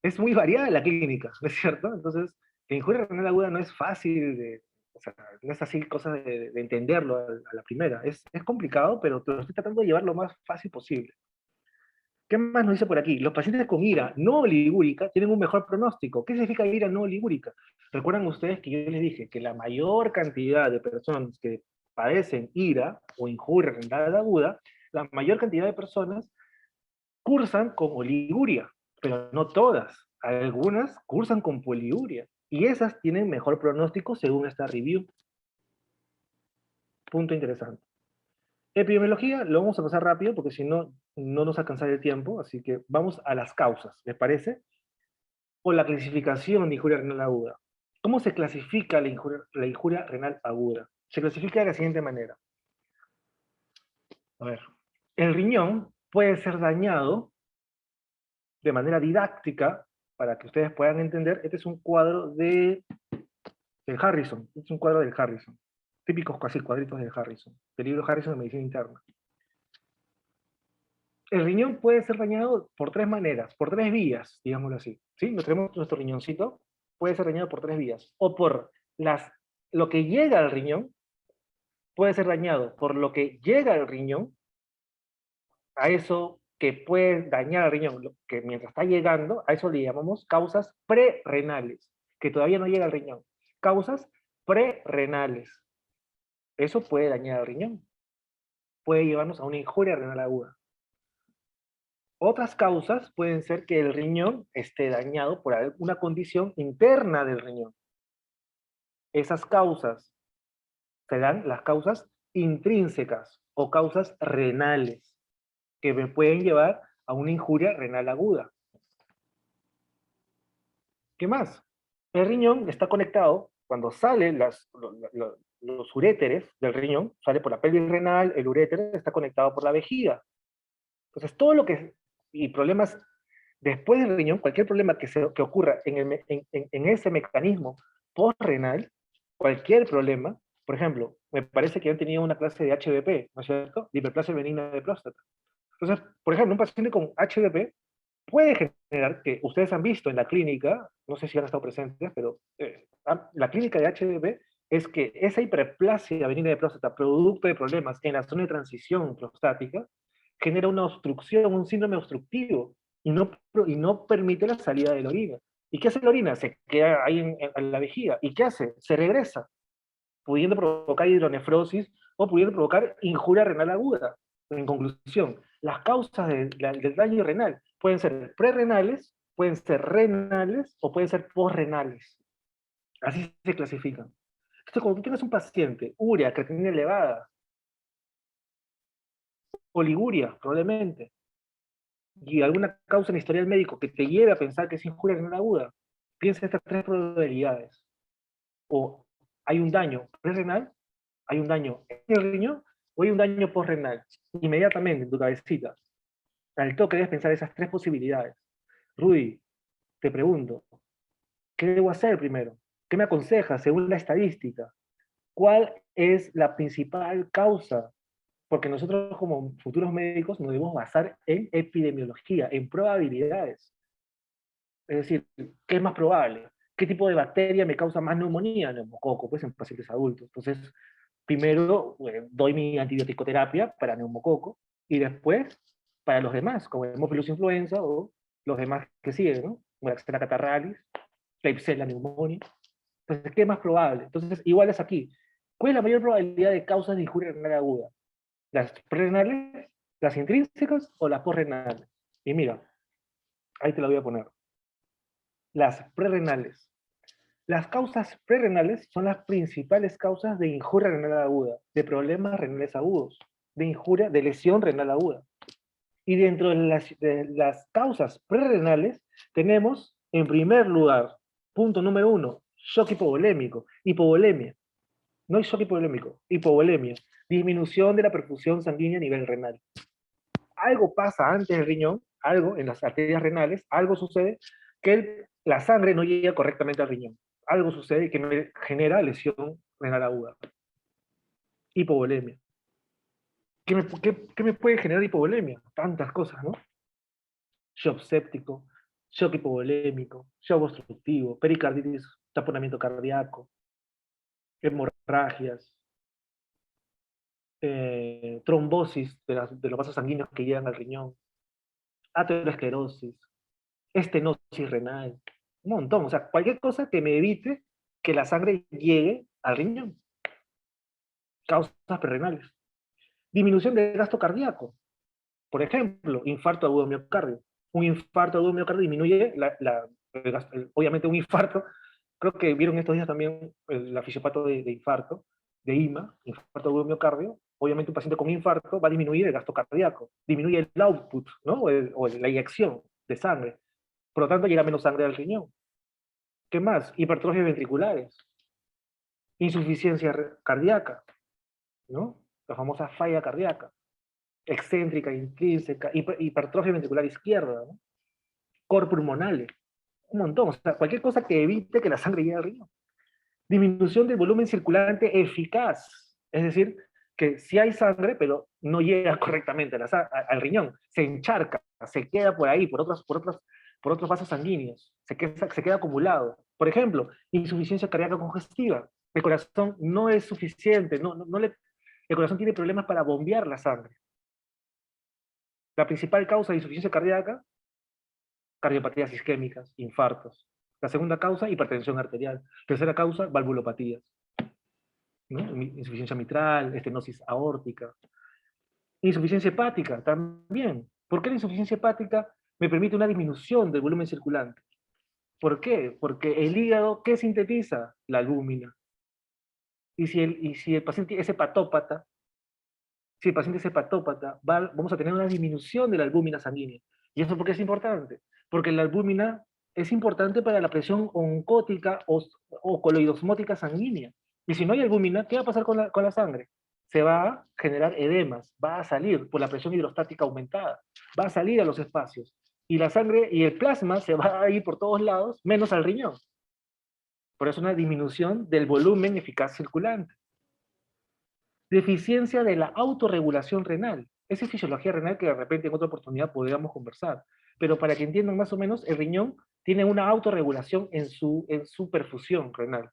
es muy variada la clínica, ¿no es cierto? Entonces, la injuria renal aguda no es fácil de, o sea, no es así cosa de entenderlo a la primera. Es complicado, pero te lo estoy tratando de llevar lo más fácil posible. ¿Qué más nos dice por aquí? Los pacientes con ira no oligúrica tienen un mejor pronóstico. ¿Qué significa ira no oligúrica? Recuerdan ustedes que yo les dije que la mayor cantidad de personas que padecen ira o injuria renal aguda, la mayor cantidad de personas cursan con oliguria, pero no todas. Algunas cursan con poliuria. Y esas tienen mejor pronóstico según esta review. Punto interesante. Epidemiología lo vamos a pasar rápido porque si no, no nos alcanzará el tiempo. Así que vamos a las causas, ¿les parece? O la clasificación de injuria renal aguda. ¿Cómo se clasifica la injuria renal aguda? Se clasifica de la siguiente manera. A ver, el riñón puede ser dañado de manera didáctica para que ustedes puedan entender. Este es un cuadro del Harrison. Este es un cuadro del Harrison. Típicos casi cuadritos del Harrison. Del libro Harrison de Medicina Interna. El riñón puede ser dañado por tres maneras, por tres vías, digámoslo así. ¿Sí? Tenemos nuestro riñoncito, puede ser dañado por tres vías. O por lo que llega al riñón, puede ser dañado por lo que llega al riñón, a eso que puede dañar al riñón, que mientras está llegando, a eso le llamamos causas prerrenales, que todavía no llega al riñón. Causas prerrenales. Eso puede dañar al riñón. Puede llevarnos a una injuria renal aguda. Otras causas pueden ser que el riñón esté dañado por alguna condición interna del riñón. Esas causas serán las causas intrínsecas o causas renales, que me pueden llevar a una injuria renal aguda. ¿Qué más? El riñón está conectado, cuando salen los uréteres del riñón, sale por la pelvis renal, el uréter está conectado por la vejiga. Entonces, todo lo que, y problemas después del riñón, cualquier problema que ocurra en ese mecanismo postrenal, cualquier problema, por ejemplo, me parece que han tenido una clase de HBP, ¿no es cierto? De hiperplasia benigna de próstata. Entonces, por ejemplo, un paciente con HBP puede generar que ustedes han visto en la clínica, no sé si han estado presentes, pero la clínica de HBP es que esa hiperplasia benigna de próstata, producto de problemas en la zona de transición prostática, genera una obstrucción, un síndrome obstructivo, y no permite la salida de la orina. ¿Y qué hace la orina? Se queda ahí en la vejiga. ¿Y qué hace? Se regresa, pudiendo provocar hidronefrosis o pudiendo provocar injuria renal aguda. En conclusión, las causas del daño renal pueden ser prerrenales, pueden ser renales o pueden ser posrenales. Así se clasifican. Entonces, cuando tú tienes un paciente, urea, creatinina elevada, oliguria, probablemente, y alguna causa en historial médico que te lleve a pensar que es injuria renal aguda, piensa estas tres probabilidades. O hay un daño prerrenal, hay un daño en el riñón, o hay un daño postrenal. Inmediatamente en tu cabecita, al toque debes pensar esas tres posibilidades. Rudy, te pregunto, ¿qué debo hacer primero? ¿Qué me aconsejas según la estadística? ¿Cuál es la principal causa? Porque nosotros como futuros médicos nos debemos basar en epidemiología, en probabilidades. Es decir, ¿qué es más probable? ¿Qué tipo de bacteria me causa más neumonía? Neumococo, pues en pacientes adultos. Entonces, primero doy mi antibiótico-terapia para neumococo y después para los demás, como Haemophilus influenza o los demás que siguen, ¿no? Moraxella catarrhalis, Klebsiella pneumoniae. Entonces, ¿qué es más probable? Entonces, igual es aquí. ¿Cuál es la mayor probabilidad de causas de injuria renal aguda? ¿Las prerenales, las intrínsecas o las postrenales? Y mira, ahí te la voy a poner. Las prerenales. Las causas prerenales son las principales causas de injuria renal aguda, de problemas renales agudos, de injuria, de lesión renal aguda. Y dentro de las causas prerenales tenemos, en primer lugar, punto número 1, shock hipovolémico, hipovolemia. No hay shock hipovolémico, hipovolemia, disminución de la perfusión sanguínea a nivel renal. Algo pasa antes del riñón, algo en las arterias renales, algo sucede que la sangre no llega correctamente al riñón. Algo sucede que me genera lesión renal aguda. Hipovolemia. ¿Qué me puede generar hipovolemia? Tantas cosas, ¿no? Shock séptico, shock hipovolémico, shock obstructivo, pericarditis, taponamiento cardíaco, hemorragias, trombosis de los vasos sanguíneos que llegan al riñón, aterosclerosis, estenosis renal, un montón. O sea, cualquier cosa que me evite que la sangre llegue al riñón. Causas prerenales. Disminución del gasto cardíaco. Por ejemplo, infarto agudo miocardio. Un infarto agudo miocardio disminuye obviamente un infarto. Creo que vieron estos días también la fisiopato de infarto, de IMA, infarto agudo miocardio. Obviamente un paciente con infarto va a disminuir el gasto cardíaco, disminuye el output, ¿no? o la eyección de sangre. Por lo tanto, llega menos sangre al riñón. ¿Qué más? Hipertrofias ventriculares, insuficiencia cardíaca, ¿no? La famosa falla cardíaca, excéntrica, intrínseca, hipertrofia ventricular izquierda, ¿no? Cor pulmonale, un montón. O sea, cualquier cosa que evite que la sangre llegue al riñón. Disminución del volumen circulante eficaz, es decir, que sí hay sangre, pero no llega correctamente al riñón, se encharca, se queda por ahí, por otros vasos sanguíneos, se queda acumulado. Por ejemplo, insuficiencia cardíaca congestiva. El corazón no es suficiente, el corazón tiene problemas para bombear la sangre. La principal causa de insuficiencia cardíaca, cardiopatías isquémicas, infartos. La segunda causa, hipertensión arterial. Tercera causa, valvulopatías, ¿no? Insuficiencia mitral, estenosis aórtica. Insuficiencia hepática también. ¿Por qué la insuficiencia hepática me permite una disminución del volumen circulante? ¿Por qué? Porque el hígado, ¿qué sintetiza? La albúmina. Y si el paciente es hepatópata, si el paciente es hepatópata, vamos a tener una disminución de la albúmina sanguínea. ¿Y eso por qué es importante? Porque la albúmina es importante para la presión oncótica o coloidosmótica sanguínea. Y si no hay albúmina, ¿qué va a pasar con la sangre? Se va a generar edemas, va a salir por la presión hidrostática aumentada, va a salir a los espacios. Y la sangre y el plasma se va a ir por todos lados, menos al riñón. Por eso una disminución del volumen eficaz circulante. Deficiencia de la autorregulación renal. Esa es fisiología renal que de repente en otra oportunidad podríamos conversar. Pero para que entiendan más o menos, el riñón tiene una autorregulación en su perfusión renal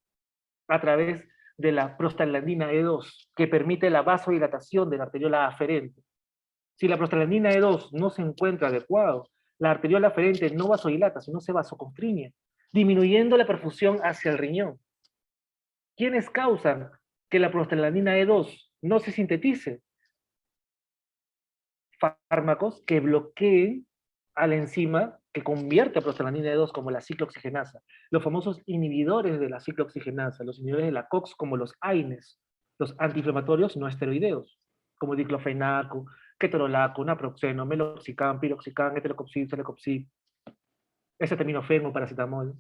a través de la prostaglandina E2, que permite la vasodilatación de la arteriola aferente. Si la prostaglandina E2 no se encuentra adecuado, la arteriola aferente no vasodilata, sino se vasoconstriñe, disminuyendo la perfusión hacia el riñón. ¿Quiénes causan que la prostaglandina E2 no se sintetice? Fármacos que bloqueen a la enzima que convierte a prostaglandina E2 como la ciclooxigenasa. Los famosos inhibidores de la ciclooxigenasa, los inhibidores de la COX como los AINES, los antiinflamatorios no esteroideos, como diclofenaco, ketorolaco, naproxeno, meloxicam, piroxicam, etelocopsid, celecoxib, acetaminofén o paracetamol,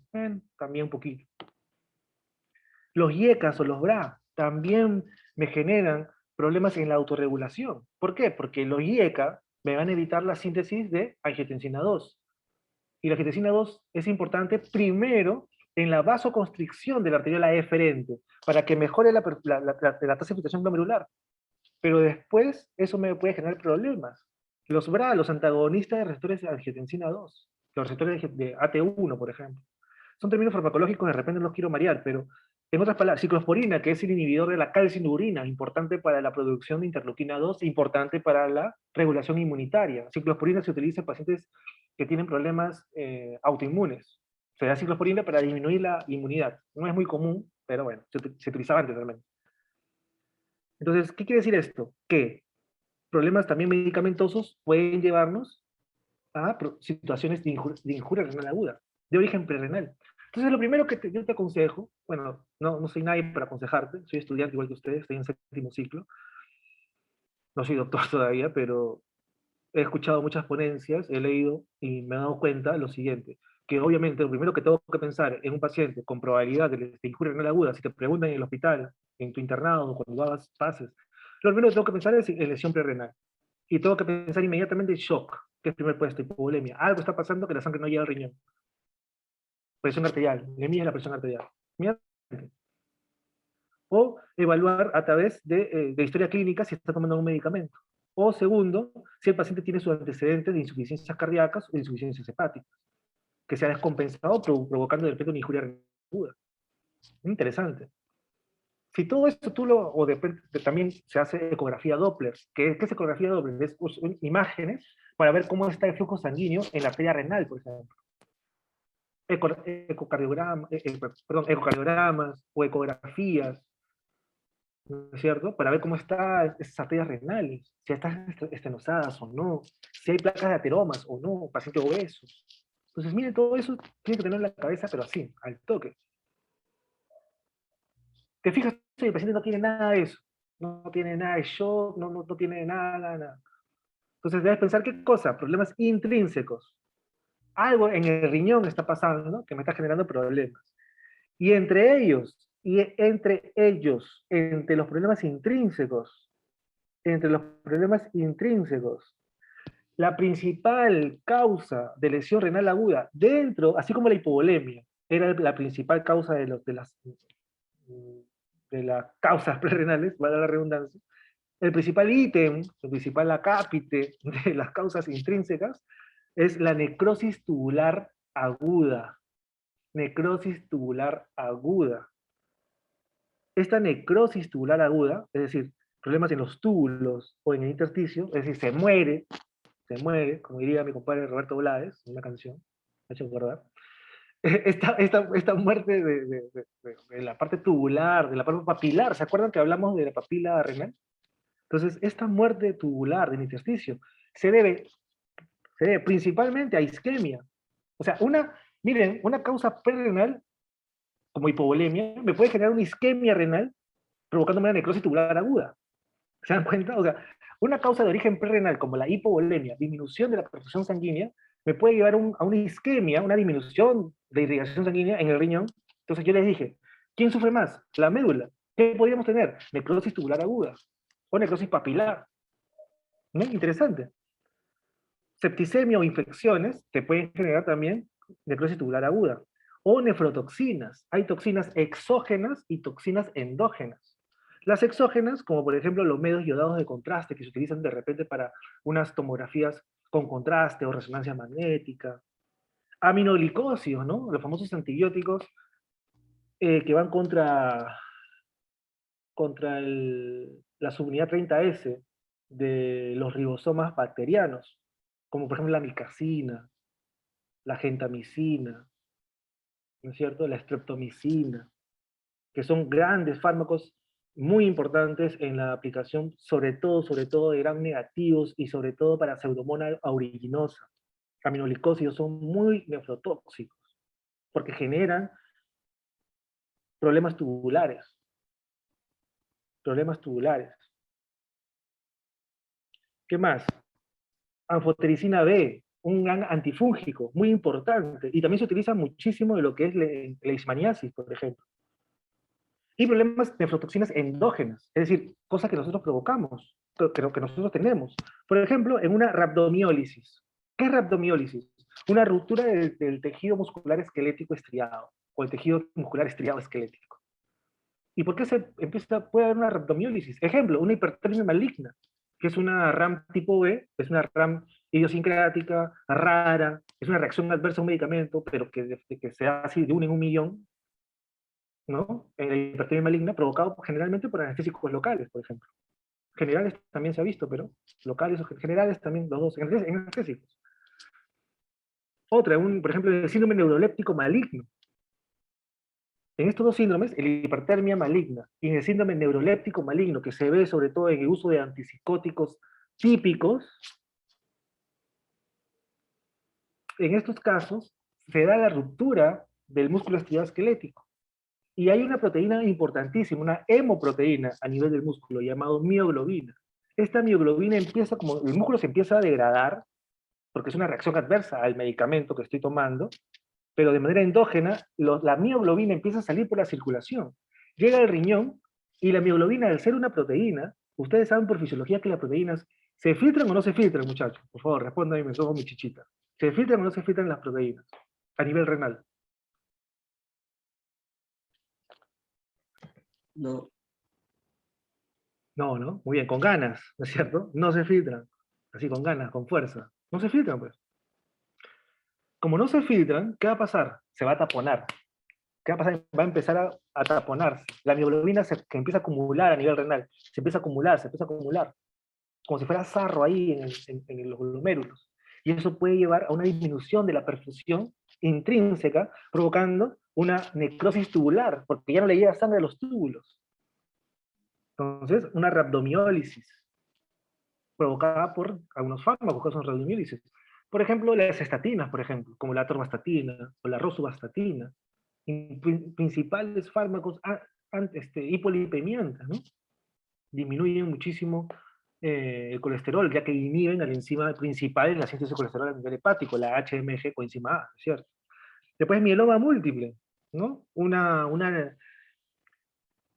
también un poquito. Los IECAS o los BRA también me generan problemas en la autorregulación. ¿Por qué? Porque los IECA me van a evitar la síntesis de angiotensina 2. Y la angiotensina 2 es importante primero en la vasoconstricción de la arteriola eferente, para que mejore la tasa de filtración glomerular. Pero después eso me puede generar problemas. Los BRA, los antagonistas de receptores de angiotensina 2, los receptores de AT1, por ejemplo. Son términos farmacológicos, de repente no los quiero marear, pero en otras palabras, ciclosporina, que es el inhibidor de la calcinurina, importante para la producción de interleuquina 2, importante para la regulación inmunitaria. Ciclosporina se utiliza en pacientes que tienen problemas autoinmunes. Se da ciclosporina para disminuir la inmunidad. No es muy común, pero bueno, se utilizaba antes realmente. Entonces, ¿qué quiere decir esto? Que problemas también medicamentosos pueden llevarnos a situaciones de injuria renal aguda, de origen prerrenal. Entonces, lo primero que yo te aconsejo, bueno, no soy nadie para aconsejarte, soy estudiante igual que ustedes, estoy en séptimo ciclo, no soy doctor todavía, pero he escuchado muchas ponencias, he leído y me he dado cuenta de lo siguiente, que obviamente lo primero que tengo que pensar en un paciente con probabilidad de injuria renal aguda, si te preguntan en el hospital, en tu internado, cuando hagas pases, lo primero que tengo que pensar es en lesión prerrenal. Y tengo que pensar inmediatamente en shock, que es primer puesto, hipovolemia. Algo está pasando que la sangre no llega al riñón. Presión arterial, le mide la presión arterial. O evaluar a través de historia clínica si está tomando un medicamento. O segundo, si el paciente tiene sus antecedentes de insuficiencias cardíacas o de insuficiencias hepáticas, que se ha descompensado provocando de repente una injuria renal aguda. Interesante. Si todo esto tú o de repente también se hace ecografía Doppler, ¿qué es ecografía Doppler? Es imágenes para ver cómo está el flujo sanguíneo en la arteria renal, por ejemplo. Ecocardiogramas o ecografías, ¿no es cierto? Para ver cómo están esas arterias renales, si están estenosadas o no, si hay placas de ateromas o no, pacientes obesos. Entonces, miren, todo eso tiene que tener en la cabeza, pero así, al toque. Te fijas si el paciente no tiene nada de eso, no tiene nada de shock, no tiene nada. Entonces debes pensar qué cosa, problemas intrínsecos. Algo en el riñón está pasando, ¿no? Que me está generando problemas. Y entre ellos, entre los problemas intrínsecos, la principal causa de lesión renal aguda, así como la hipovolemia, era la principal causa de las causas prerrenales, valga la redundancia, el principal ítem, el principal acápite de las causas intrínsecas es la necrosis tubular aguda. Necrosis tubular aguda. Esta necrosis tubular aguda, es decir, problemas en los túbulos o en el intersticio, es decir, como diría mi compadre Roberto Blades, en una canción, me ha hecho acordar, esta muerte de la parte tubular, de la parte papilar, ¿se acuerdan que hablamos de la papila renal? Entonces, esta muerte tubular del intersticio se debe principalmente a isquemia. O sea, miren, una causa prerrenal, como hipovolemia, me puede generar una isquemia renal provocando una necrosis tubular aguda. ¿Se dan cuenta? O sea, una causa de origen prerrenal como la hipovolemia, disminución de la perfusión sanguínea, me puede llevar a una isquemia, una disminución de irrigación sanguínea en el riñón. Entonces yo les dije, ¿quién sufre más? La médula. ¿Qué podríamos tener? Necrosis tubular aguda o necrosis papilar. ¿No? Interesante. Septicemia o infecciones te pueden generar también necrosis tubular aguda. O nefrotoxinas. Hay toxinas exógenas y toxinas endógenas. Las exógenas, como por ejemplo los medios yodados de contraste que se utilizan de repente para unas tomografías con contraste o resonancia magnética. Aminoglicosios, ¿no? Los famosos antibióticos que van contra la subunidad 30S de los ribosomas bacterianos, como por ejemplo la micacina, la gentamicina, ¿no es cierto? La streptomicina, que son grandes fármacos muy importantes en la aplicación, sobre todo de gram negativos y sobre todo para Pseudomonas aeruginosa. Aminoglicósidos son muy nefrotóxicos porque generan problemas tubulares. Problemas tubulares. ¿Qué más? Anfotericina B, un gran antifúngico, muy importante, y también se utiliza muchísimo en lo que es la leishmaniasis, por ejemplo. y problemas de nefrotoxinas endógenas, es decir, cosas que nosotros provocamos, que nosotros tenemos. Por ejemplo, en una rhabdomiólisis. ¿Qué es rhabdomiólisis? Una ruptura del tejido muscular esquelético estriado, o el tejido muscular estriado esquelético. ¿Y por qué puede haber una rhabdomiólisis? Ejemplo, una hipertermia maligna, que es una RAM tipo B, es una RAM idiosincrática, rara, es una reacción adversa a un medicamento, pero que se da así de 1 en 1 millón, ¿no? La hipertermia maligna provocado generalmente por anestésicos locales, por ejemplo. Generales también se ha visto, pero locales o generales también, los dos, anestésicos. Otra, por ejemplo, el síndrome neuroléptico maligno. En estos dos síndromes, el hipertermia maligna y el síndrome neuroléptico maligno, que se ve sobre todo en el uso de antipsicóticos típicos, en estos casos se da la ruptura del músculo estriado esquelético. Y hay una proteína importantísima, una hemoproteína a nivel del músculo, llamado mioglobina. Esta mioglobina empieza, como el músculo se empieza a degradar, porque es una reacción adversa al medicamento que estoy tomando, pero de manera endógena, la mioglobina empieza a salir por la circulación. Llega al riñón, y la mioglobina, al ser una proteína, ustedes saben por fisiología que las proteínas se filtran o no se filtran, muchachos. Por favor, respondan y me tomo mi chichita. ¿Se filtran o no se filtran las proteínas a nivel renal? No. No, ¿no? Muy bien, con ganas, ¿no es cierto? No se filtran. Así con ganas, con fuerza. No se filtran, pues. Como no se filtran, ¿qué va a pasar? Se va a taponar. ¿Qué va a pasar? Va a empezar a taponarse. La mioglobina que empieza a acumular a nivel renal. Se empieza a acumular, se empieza a acumular. Como si fuera sarro ahí en los glomérulos. Y eso puede llevar a una disminución de la perfusión intrínseca, provocando una necrosis tubular, porque ya no le llega sangre a los túbulos. Entonces, una rhabdomiólisis provocada por algunos fármacos que son rhabdomiólisis. Por ejemplo, las estatinas, por ejemplo, como la atorvastatina o la rosuvastatina, principales fármacos hipolipemiantes, ¿no? Disminuyen muchísimo el colesterol, ya que inhiben a la enzima principal en la síntesis de colesterol a nivel hepático, la HMG coenzima A, ¿cierto? Después mieloma múltiple, ¿no? Un,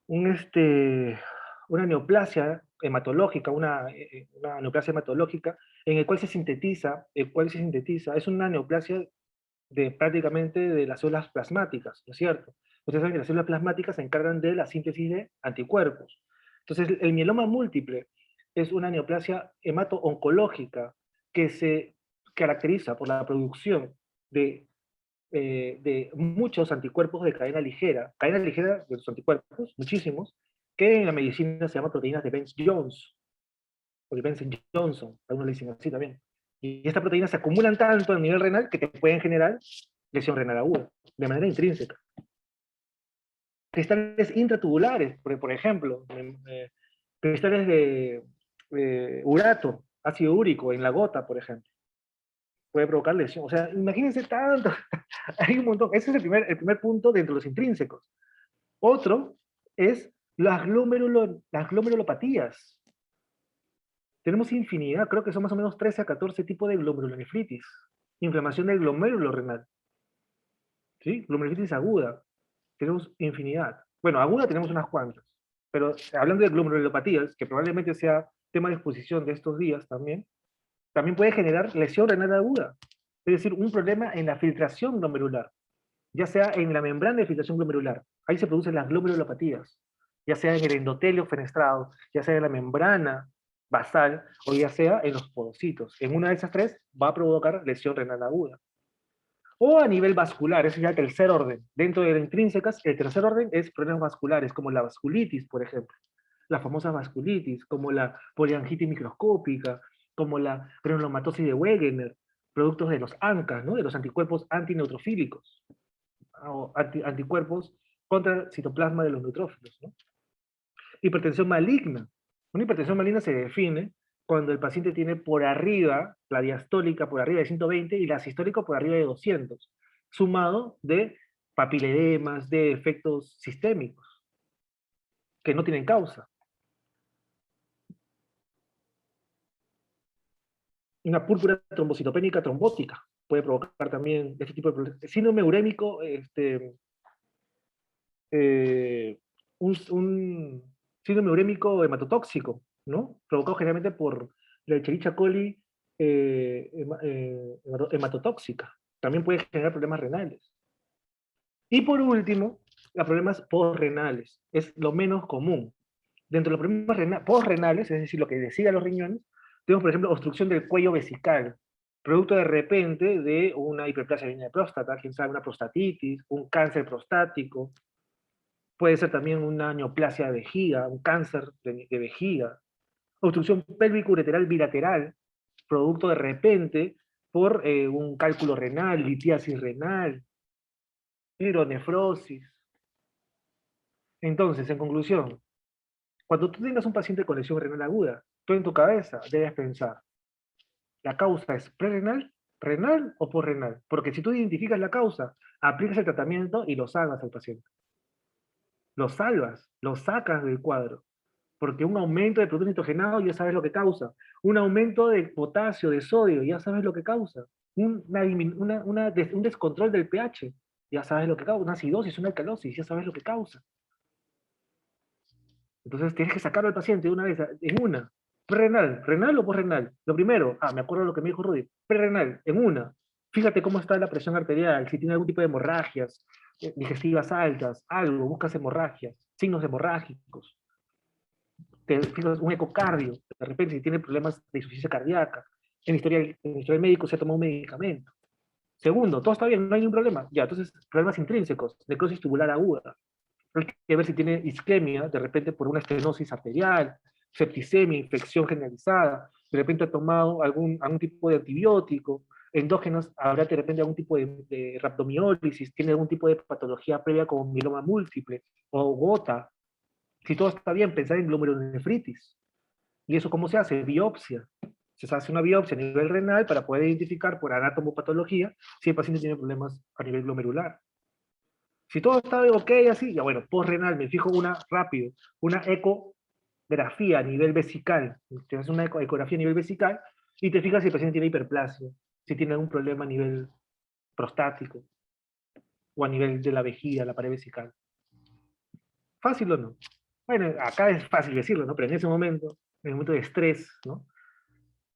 una neoplasia hematológica, una neoplasia hematológica, en el cual se sintetiza, es una neoplasia prácticamente de las células plasmáticas, ¿no es cierto? Ustedes saben que las células plasmáticas se encargan de la síntesis de anticuerpos. Entonces, el mieloma múltiple es una neoplasia hemato-oncológica que se caracteriza por la producción de muchos anticuerpos de cadena ligera de los anticuerpos, muchísimos, que en la medicina se llaman proteínas de Benz-Jones, o de Benson-Johnson, algunos le dicen así también. Y estas proteínas se acumulan tanto a nivel renal que te pueden generar lesión renal aguda, de manera intrínseca. Cristales intratubulares, por ejemplo, cristales de urato, ácido úrico en la gota, por ejemplo, puede provocar lesión. O sea, imagínense tanto, hay un montón. Ese es el primer punto dentro de los intrínsecos. Otro es las glomerulopatías. Tenemos infinidad, creo que son más o menos 13 a 14 tipos de glomerulonefritis. Inflamación del glomérulo renal. ¿Sí? Glomerulonefritis aguda. Tenemos infinidad. Bueno, aguda tenemos unas cuantas. Pero hablando de glomerulopatías, que probablemente sea tema de exposición de estos días también puede generar lesión renal aguda. Es decir, un problema en la filtración glomerular, ya sea en la membrana de filtración glomerular. Ahí se producen las glomerulopatías, ya sea en el endotelio fenestrado, ya sea en la membrana basal, o ya sea en los podocitos. En una de esas tres va a provocar lesión renal aguda. O a nivel vascular, ese es ya el tercer orden. Dentro de las intrínsecas, el tercer orden es problemas vasculares, como la vasculitis, por ejemplo. La famosa vasculitis, como la poliangitis microscópica, como la granulomatosis de Wegener, productos de los ANCA, ¿no? De los anticuerpos antineutrofílicos, o anticuerpos contra el citoplasma de los neutrófilos, ¿no? Hipertensión maligna. Una hipertensión maligna se define cuando el paciente tiene por arriba, la diastólica por arriba de 120 y la sistólica por arriba de 200, sumado de papiledemas, de efectos sistémicos, que no tienen causa. Una púrpura trombocitopénica trombótica puede provocar también este tipo de problemas. Síndrome urémico, un síndrome urémico hematotóxico, ¿no? Provocado generalmente por la Escherichia coli hematotóxica. También puede generar problemas renales. Y por último, los problemas postrenales. Es lo menos común. Dentro de los problemas postrenales, es decir, lo que decida los riñones, tenemos, por ejemplo, obstrucción del cuello vesical, producto de repente de una hiperplasia benigna de próstata, quién sabe, una prostatitis, un cáncer prostático, puede ser también una neoplasia de vejiga, un cáncer de vejiga, obstrucción pélvico-ureteral bilateral, producto de repente por un cálculo renal, litiasis renal, hidronefrosis. Entonces, en conclusión, cuando tú tengas un paciente con lesión renal aguda, tú en tu cabeza debes pensar, ¿la causa es prerrenal, renal o posrenal? Porque si tú identificas la causa, aplicas el tratamiento y lo salvas al paciente. Lo salvas, lo sacas del cuadro. Porque un aumento de producto nitrogenado ya sabes lo que causa. Un aumento de potasio, de sodio, ya sabes lo que causa. Un descontrol del pH, ya sabes lo que causa. Una acidosis, una alcalosis, ya sabes lo que causa. Entonces tienes que sacarlo al paciente de una vez, en una. Prerrenal, renal o posrenal. Lo primero, me acuerdo lo que me dijo Rudy, prerrenal, en una. Fíjate cómo está la presión arterial, si tiene algún tipo de hemorragias, digestivas altas, algo, buscas hemorragias, signos hemorrágicos. Te fijas un ecocardio, de repente si tiene problemas de insuficiencia cardíaca. En historial médico se ha tomado un medicamento. Segundo, todo está bien, no hay ningún problema. Ya, entonces, problemas intrínsecos, necrosis tubular aguda. Hay que ver si tiene isquemia, de repente por una estenosis arterial, septicemia, infección generalizada, de repente ha tomado algún tipo de antibiótico, endógenos, habrá de repente algún tipo de rhabdomiólisis, tiene algún tipo de patología previa como mieloma múltiple o gota. Si todo está bien, pensar en glomerulonefritis. ¿Y eso cómo se hace? Biopsia. Se hace una biopsia a nivel renal para poder identificar por anatomopatología si el paciente tiene problemas a nivel glomerular. Si todo está ok así, ya bueno, postrenal, me fijo rápido, una ecografía a nivel vesical. Te haces una ecografía a nivel vesical y te fijas si el paciente tiene hiperplasia, si tiene algún problema a nivel prostático o a nivel de la vejiga, la pared vesical. ¿Fácil o no? Bueno, acá es fácil decirlo, ¿no? Pero en ese momento, en el momento de estrés, ¿no?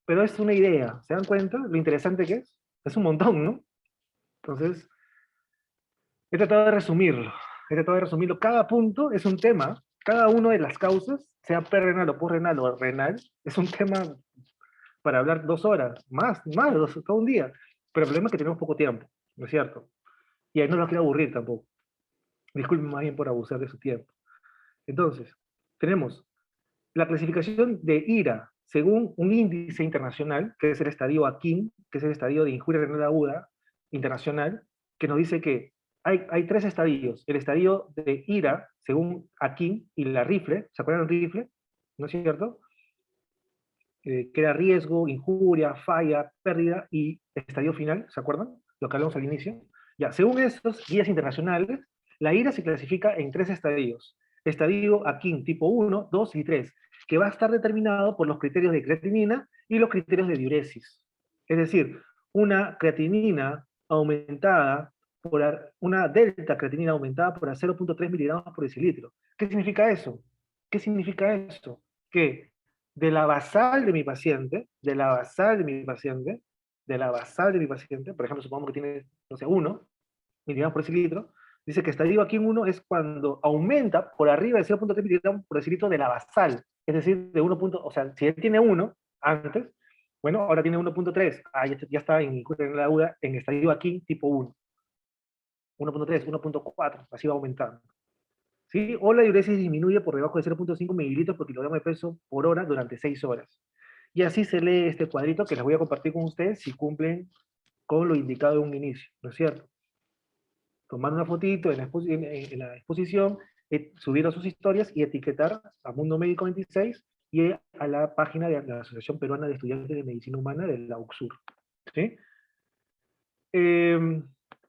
Pero es una idea, ¿se dan cuenta? Lo interesante que es. Es un montón, ¿no? Entonces, he tratado de resumirlo. He tratado de resumirlo. Cada punto es un tema. Cada una de las causas, sea perrenal o posrenal o renal, es un tema para hablar 2 horas, todo un día. Pero el problema es que tenemos poco tiempo, ¿no es cierto? Y ahí no los quiero aburrir tampoco. Disculpen más bien por abusar de su tiempo. Entonces, tenemos la clasificación de IRA según un índice internacional, que es el estadio AKIN, que es el estadio de injuria renal aguda internacional, que nos dice que hay 3 estadios. El estadio de IRA, según AKIN, y la RIFLE, ¿se acuerdan del RIFLE? ¿No es cierto? Que era riesgo, injuria, falla, pérdida y estadio final, ¿se acuerdan? Lo que hablamos al inicio. Ya, según estos guías internacionales, la IRA se clasifica en 3 estadios. Estadio AKIN tipo 1, 2 y 3, que va a estar determinado por los criterios de creatinina y los criterios de diuresis. Es decir, una creatinina aumentada una delta creatinina aumentada por 0.3 miligramos por decilitro. ¿Qué significa eso? ¿Qué significa eso? Que de la basal de mi paciente, por ejemplo, supongamos que tiene, no sé, 1 miligramos por decilitro, dice que estadio aquí en 1 es cuando aumenta por arriba de 0.3 miligramos por decilitro de la basal, es decir, de 1. O sea, si él tiene 1 antes, bueno, ahora tiene 1.3, ya está en la aguda en estadio aquí tipo 1, 1.3, 1.4, así va aumentando. ¿Sí? O la diuresis disminuye por debajo de 0.5 mililitros por kilogramo de peso por hora durante 6 horas. Y así se lee este cuadrito que les voy a compartir con ustedes si cumplen con lo indicado en un inicio, ¿no es cierto? Tomar una fotito en la exposición, subir a sus historias y etiquetar a Mundo Médico 26 y a la página de la Asociación Peruana de Estudiantes de Medicina Humana de la UCSUR. ¿Sí?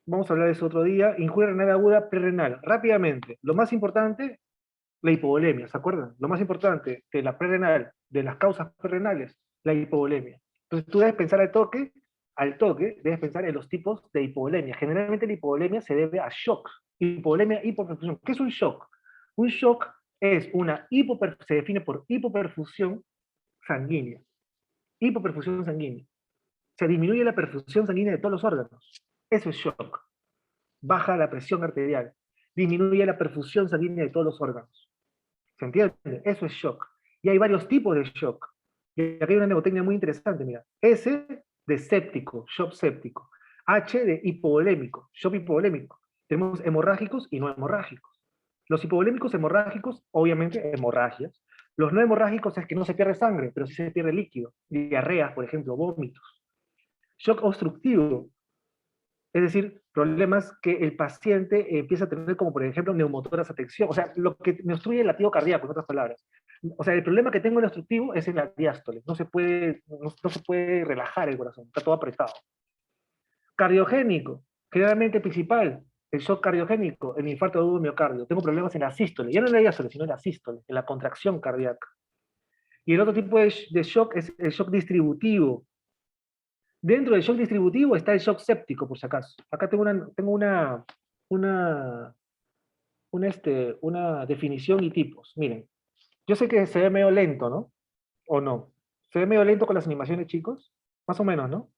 Vamos a hablar de eso otro día. Injuria renal aguda prerrenal. Rápidamente, lo más importante, la hipovolemia, ¿se acuerdan? Lo más importante de la prerrenal, de las causas prerrenales, la hipovolemia. Entonces tú debes pensar al toque, debes pensar en los tipos de hipovolemia. Generalmente la hipovolemia se debe a shock. Hipovolemia, hipoperfusión. ¿Qué es un shock? Un shock es se define por hipoperfusión sanguínea. Hipoperfusión sanguínea. Se disminuye la perfusión sanguínea de todos los órganos. Eso es shock. Baja la presión arterial. Disminuye la perfusión sanguínea de todos los órganos. ¿Se entiende? Eso es shock. Y hay varios tipos de shock. Y aquí hay una mnemotecnia muy interesante, mira. S de séptico, shock séptico. H de hipovolémico, shock hipovolémico. Tenemos hemorrágicos y no hemorrágicos. Los hipovolémicos hemorrágicos, obviamente, hemorragias. Los no hemorrágicos es que no se pierde sangre, pero sí se pierde líquido. Diarreas, por ejemplo, vómitos. Shock obstructivo, es decir, problemas que el paciente empieza a tener, como por ejemplo neumotoras a tensión, o sea, lo que me obstruye el latido cardíaco, en otras palabras. O sea, el problema que tengo en el obstructivo es en la diástole, no se puede relajar el corazón, está todo apretado. Cardiogénico, generalmente principal, el shock cardiogénico, el infarto agudo de miocardio. Tengo problemas en la sístole, ya no en la diástole, sino en la sístole, en la contracción cardíaca. Y el otro tipo de shock es el shock distributivo. Dentro del shock distributivo está el shock séptico, por si acaso. Acá tengo una, una definición y tipos. Miren, yo sé que se ve medio lento, ¿no? ¿O no? ¿Se ve medio lento con las animaciones, chicos? Más o menos, ¿no?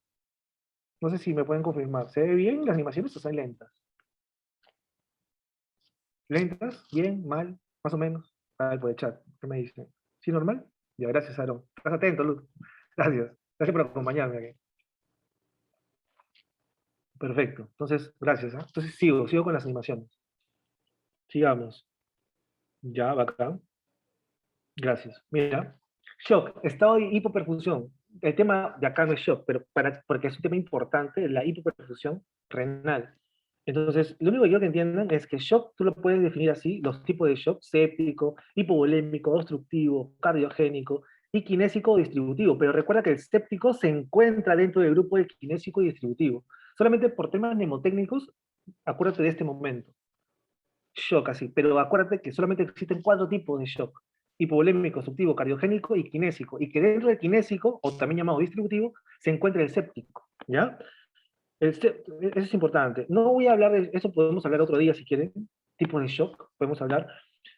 No sé si me pueden confirmar. ¿Se ve bien las animaciones o son lentas? ¿Lentas? ¿Bien? ¿Mal? ¿Más o menos? Ahí por el chat. ¿Qué me dicen? ¿Sí, normal? Ya, gracias, Aaron. Estás atento, Luz. Gracias. Gracias por acompañarme aquí. Perfecto. Entonces, gracias. ¿Eh? Entonces sigo con las animaciones. Sigamos. Ya, bacán. Gracias. Mira, shock, estado de hipoperfusión. El tema de acá no es shock, pero porque es un tema importante, la hipoperfusión renal. Entonces, lo único que quiero que entiendan es que shock tú lo puedes definir así, los tipos de shock: séptico, hipovolémico, obstructivo, cardiogénico y kinésico o distributivo. Pero recuerda que el séptico se encuentra dentro del grupo de kinésico y distributivo. Solamente por temas mnemotécnicos, acuérdate de este momento. Shock así, pero acuérdate que solamente existen 4 tipos de shock: hipovolémico, obstructivo, cardiogénico y kinésico, y que dentro del kinésico, o también llamado distributivo, se encuentra el séptico, ¿ya? Eso es importante. No voy a hablar de eso, podemos hablar otro día si quieren, tipos de shock, podemos hablar,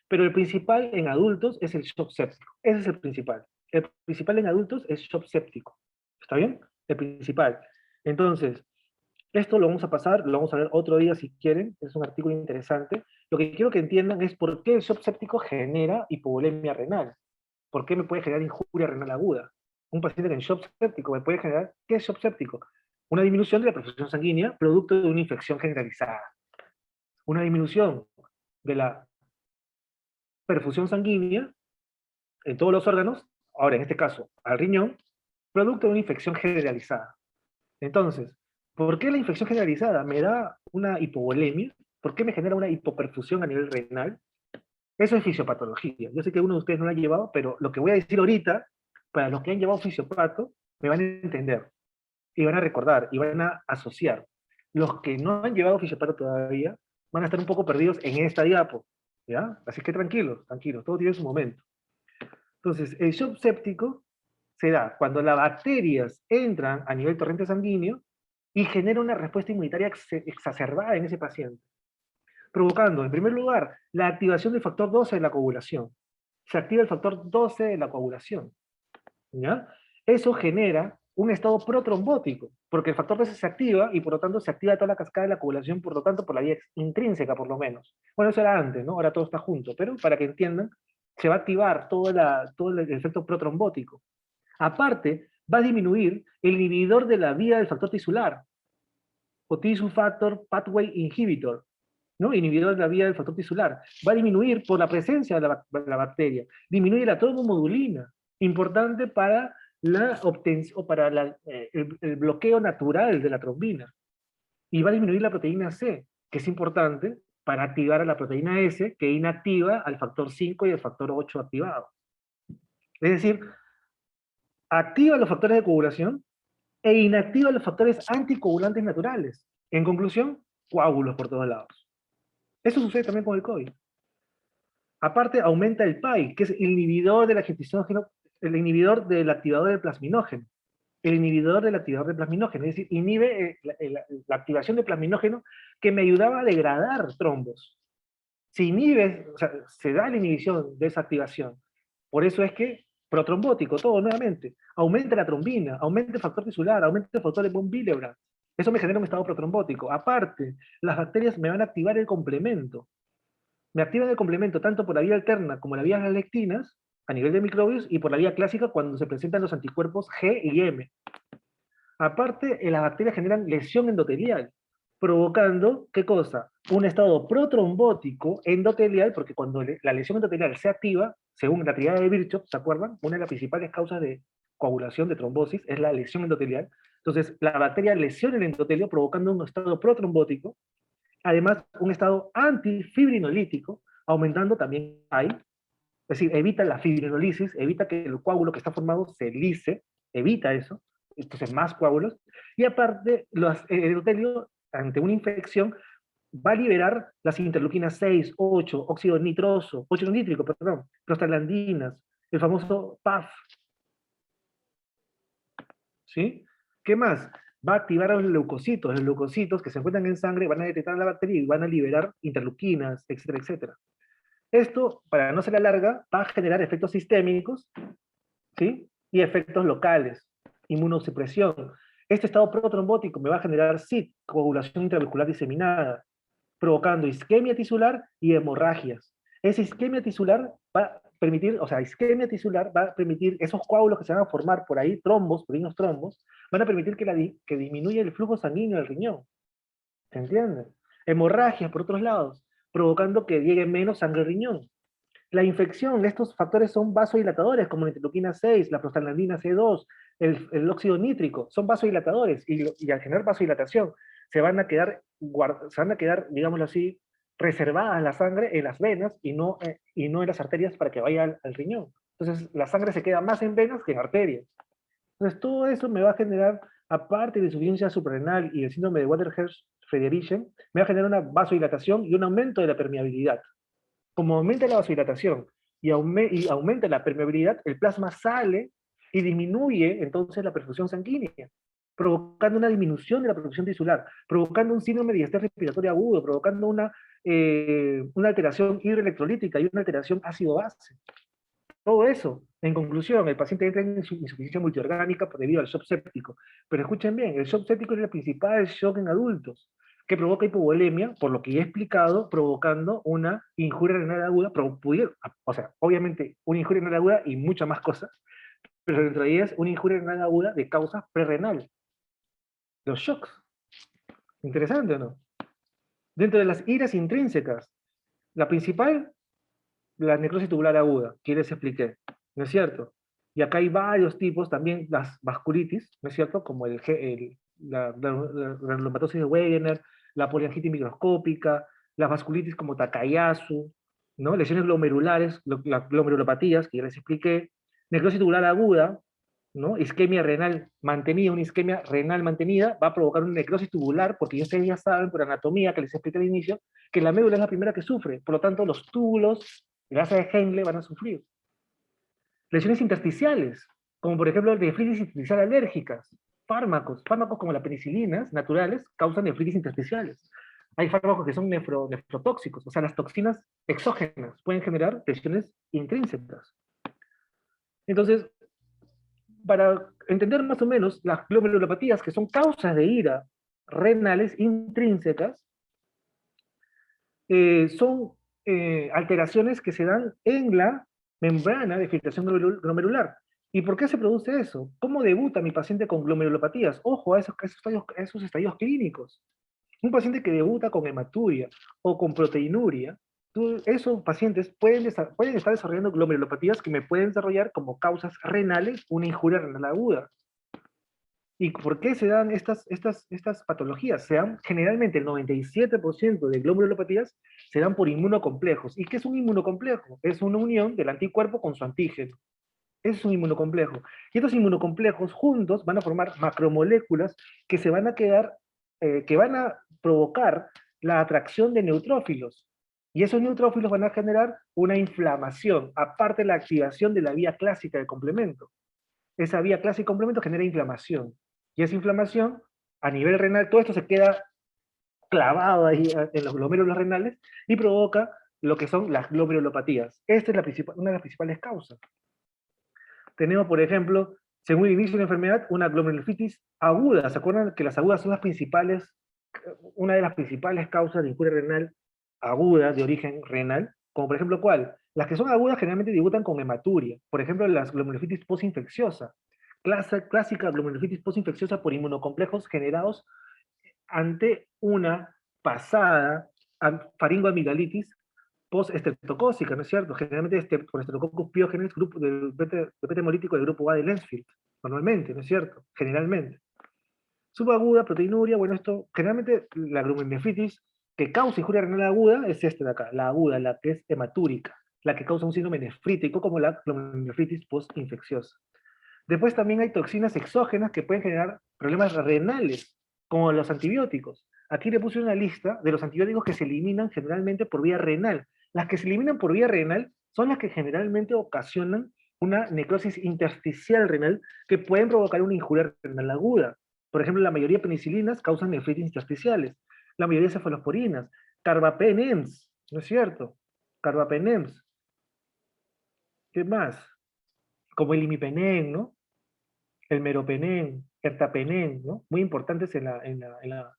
pero el principal en adultos es el shock séptico, ese es el principal. El principal en adultos es shock séptico, ¿está bien? El principal. Entonces, esto lo vamos a pasar, lo vamos a ver otro día si quieren, es un artículo interesante. Lo que quiero que entiendan es por qué el shock séptico genera hipovolemia renal. ¿Por qué me puede generar injuria renal aguda? Un paciente con shock séptico me puede generar, ¿qué es shock séptico? Una disminución de la perfusión sanguínea producto de una infección generalizada. Una disminución de la perfusión sanguínea en todos los órganos, ahora en este caso al riñón, producto de una infección generalizada. Entonces, ¿por qué la infección generalizada me da una hipovolemia? ¿Por qué me genera una hipoperfusión a nivel renal? Eso es fisiopatología. Yo sé que uno de ustedes no lo ha llevado, pero lo que voy a decir ahorita, para los que han llevado fisiopato, me van a entender, y van a recordar, y van a asociar. Los que no han llevado fisiopato todavía, van a estar un poco perdidos en esta diapo, ¿ya? Así que tranquilos, tranquilos, todo tiene su momento. Entonces, el shock séptico se da cuando las bacterias entran a nivel torrente sanguíneo y genera una respuesta inmunitaria exacerbada en ese paciente, provocando, en primer lugar, la activación del factor 12 de la coagulación. Se activa el factor 12 de la coagulación, ¿ya? Eso genera un estado protrombótico, porque el factor 12 se activa y por lo tanto se activa toda la cascada de la coagulación, por lo tanto por la vía intrínseca por lo menos. Bueno, eso era antes, ¿no? Ahora todo está junto, pero para que entiendan, se va a activar todo el efecto protrombótico. Aparte, va a disminuir el inhibidor de la vía del factor tisular, o tissue factor pathway inhibitor, ¿no? Inhibidor de la vía del factor tisular. Va a disminuir por la presencia de la bacteria. Disminuye la trombomodulina, importante para el bloqueo natural de la trombina. Y va a disminuir la proteína C, que es importante para activar a la proteína S, que inactiva al factor 5 y al factor 8 activado. Es decir, activa los factores de coagulación e inactiva los factores anticoagulantes naturales. En conclusión, coágulos por todos lados. Eso sucede también con el COVID. Aparte, aumenta el PAI, que es el inhibidor del angiotensógeno, el inhibidor del activador del plasminógeno. El inhibidor del activador del plasminógeno, es decir, inhibe la activación del plasminógeno que me ayudaba a degradar trombos. Se inhibe, o sea, se da la inhibición de esa activación. Por eso es que protrombótico, todo nuevamente, aumenta la trombina, aumenta el factor tisular, aumenta el factor de von Willebrand. Eso me genera un estado protrombótico. Aparte, las bacterias me van a activar el complemento. Me activan el complemento tanto por la vía alterna como la vía de las lectinas, a nivel de microbios, y por la vía clásica cuando se presentan los anticuerpos G y M. Aparte, las bacterias generan lesión endotelial, provocando, ¿qué cosa? Un estado protrombótico endotelial, porque cuando la lesión endotelial se activa, según la triada de Virchow, ¿se acuerdan? Una de las principales causas de coagulación de trombosis es la lesión endotelial. Entonces, la bacteria lesiona el endotelio, provocando un estado protrombótico, además, un estado antifibrinolítico, aumentando también ahí, es decir, evita la fibrinolisis, evita que el coágulo que está formado se lise, evita eso, entonces más coágulos, y aparte, el endotelio, ante una infección, va a liberar las interleuquinas 6, 8, óxido nitroso, óxido nítrico, perdón, prostaglandinas, el famoso PAF, ¿sí? ¿Qué más? Va a activar a los leucocitos que se encuentran en sangre van a detectar la bacteria y van a liberar interleuquinas, etcétera, etcétera. Esto, para no ser larga, va a generar efectos sistémicos, ¿sí? Y efectos locales, inmunosupresión. Este estado protrombótico me va a generar SID, coagulación intravehicular diseminada, provocando isquemia tisular y hemorragias. Esa isquemia tisular va a permitir, o sea, isquemia tisular va a permitir esos coágulos que se van a formar por ahí, trombos, pequeños trombos, van a permitir que disminuya el flujo sanguíneo del riñón. ¿Se entiende? Hemorragias por otros lados, provocando que llegue menos sangre al riñón. La infección, estos factores son vasodilatadores, como la interleuquina 6, la prostaglandina C2, el óxido nítrico, son vasodilatadores, y al generar vasodilatación, se van a quedar, digámoslo así, reservadas la sangre en las venas y no en las arterias para que vaya al riñón. Entonces, la sangre se queda más en venas que en arterias. Entonces, todo eso me va a generar, aparte de insuficiencia suprarrenal y el síndrome de Waterhouse-Friderichsen, me va a generar una vasodilatación y un aumento de la permeabilidad. Como aumenta la vasodilatación y aumenta la permeabilidad, el plasma sale y disminuye entonces la perfusión sanguínea, provocando una disminución de la producción tisular, provocando un síndrome de distrés respiratorio agudo, provocando una alteración hidroelectrolítica y una alteración ácido-base. Todo eso, en conclusión, el paciente entra en insuficiencia multiorgánica debido al shock séptico. Pero escuchen bien, el shock séptico es el principal shock en adultos, que provoca hipovolemia, por lo que ya he explicado, provocando una injuria renal aguda, o sea, obviamente una injuria renal aguda y muchas más cosas, pero dentro de ellas una injuria renal aguda de causa prerrenal. Los shocks. ¿Interesante o no? Dentro de las iras intrínsecas, la principal, la necrosis tubular aguda, que les expliqué, ¿no es cierto? Y acá hay varios tipos, también las vasculitis, ¿no es cierto? Como la granulomatosis de Wegener, la poliangitis microscópica, las vasculitis como Takayasu, ¿no? Lesiones glomerulares, las glomerulopatías, que ya les expliqué, necrosis tubular aguda, ¿no? Isquemia renal mantenida, una isquemia renal mantenida va a provocar una necrosis tubular, porque ustedes ya saben por anatomía que les expliqué al inicio, que la médula es la primera que sufre, por lo tanto los túbulos, la asa de Henle van a sufrir. Lesiones intersticiales, como por ejemplo nefritis intersticial alérgicas, fármacos como las penicilinas naturales causan nefritis intersticiales. Hay fármacos que son nefrotóxicos, o sea, las toxinas exógenas pueden generar lesiones intrínsecas. Entonces, para entender más o menos las glomerulopatías, que son causas de ira renales intrínsecas, son alteraciones que se dan en la membrana de filtración glomerular. ¿Y por qué se produce eso? ¿Cómo debuta mi paciente con glomerulopatías? Ojo a esos estadios clínicos. Un paciente que debuta con hematuria o con proteinuria, esos pacientes pueden estar desarrollando glomerulopatías que me pueden desarrollar como causas renales una injuria renal aguda. ¿Y por qué se dan estas patologías? Se dan generalmente el 97% de glomerulopatías se dan por inmunocomplejos. ¿Y qué es un inmunocomplejo? Es una unión del anticuerpo con su antígeno. Eso es un inmunocomplejo. Y estos inmunocomplejos juntos van a formar macromoléculas que se van a quedar, que van a provocar la atracción de neutrófilos. Y esos neutrófilos van a generar una inflamación, aparte de la activación de la vía clásica del complemento. Esa vía clásica de complemento genera inflamación. Y esa inflamación, a nivel renal, todo esto se queda clavado ahí en los glomérulos renales y provoca lo que son las glomerulopatías. Esta es una de las principales causas. Tenemos, por ejemplo, según el inicio de la enfermedad, una glomerulonephritis aguda. ¿Se acuerdan que las agudas son una de las principales causas de injuria renal aguda de origen renal? Como por ejemplo, ¿cuál? Las que son agudas generalmente debutan con hematuria. Por ejemplo, las glomerulonephritis postinfecciosa. Clásica glomerulonephritis postinfecciosa por inmunocomplejos generados ante una pasada faringoamigdalitis post-estreptocócica, ¿no es cierto? Generalmente por Streptococcus pyogenes, grupo del beta hemolítico del grupo A de Lensfield, normalmente, ¿no es cierto? Generalmente. Subaguda, proteinuria, bueno, esto, generalmente la glomerulonefritis que causa injuria renal aguda es esta de acá, la aguda, la que es hematúrica, la que causa un síndrome nefrítico como la glomerulonefritis postinfecciosa. Después también hay toxinas exógenas que pueden generar problemas renales, como los antibióticos. Aquí le puse una lista de los antibióticos que se eliminan generalmente por vía renal. Las que se eliminan por vía renal son las que generalmente ocasionan una necrosis intersticial renal que pueden provocar una injuria renal aguda. Por ejemplo, la mayoría de penicilinas causan nefritis intersticiales. La mayoría de cefalosporinas. Carbapenems, ¿no es cierto? Carbapenems. ¿Qué más? Como el imipenem, ¿no? El meropenem, ertapenem, ¿no? Muy importantes en la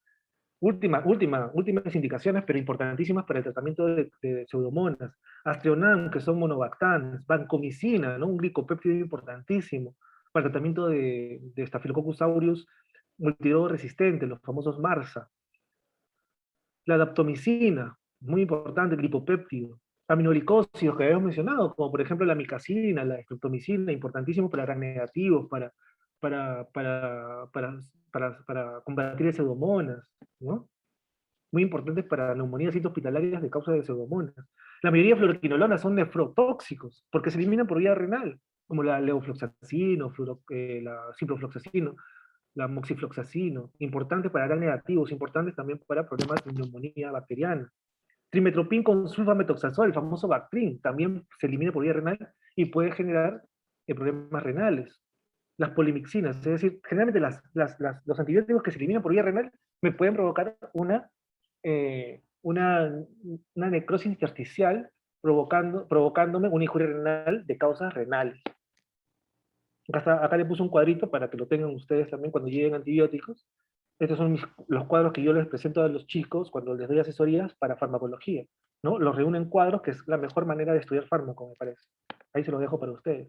últimas indicaciones, pero importantísimas para el tratamiento de pseudomonas. Astrionam, que son monobactans, vancomicina, ¿no? Un glicopéptido importantísimo para el tratamiento de Staphylococcus aureus multidogo resistente, los famosos MARSA. La daptomicina, muy importante, el lipopéptido. Aminoglicósidos que habíamos mencionado, como por ejemplo la micacina, la streptomicina, importantísimo para gran negativos, para, para, para, para combatir el pseudomonas, ¿no? Muy importantes para neumonías hospitalarias de causa de pseudomonas. La mayoría de fluoroquinolonas son nefrotóxicos, porque se eliminan por vía renal, como la levofloxacino, la ciprofloxacino, la moxifloxacino, importantes para gran negativos, importantes también para problemas de neumonía bacteriana. Trimetoprim con sulfametoxazol, el famoso Bactrim, también se elimina por vía renal y puede generar problemas renales. Las polimixinas, es decir, generalmente los antibióticos que se eliminan por vía renal me pueden provocar eh, una, una necrosis intersticial provocándome una injuria renal de causas renales. Acá le puse un cuadrito para que lo tengan ustedes también cuando lleguen antibióticos. Estos son los cuadros que yo les presento a los chicos cuando les doy asesorías para farmacología, ¿no? Los reúnen cuadros, que es la mejor manera de estudiar fármaco, me parece. Ahí se los dejo para ustedes.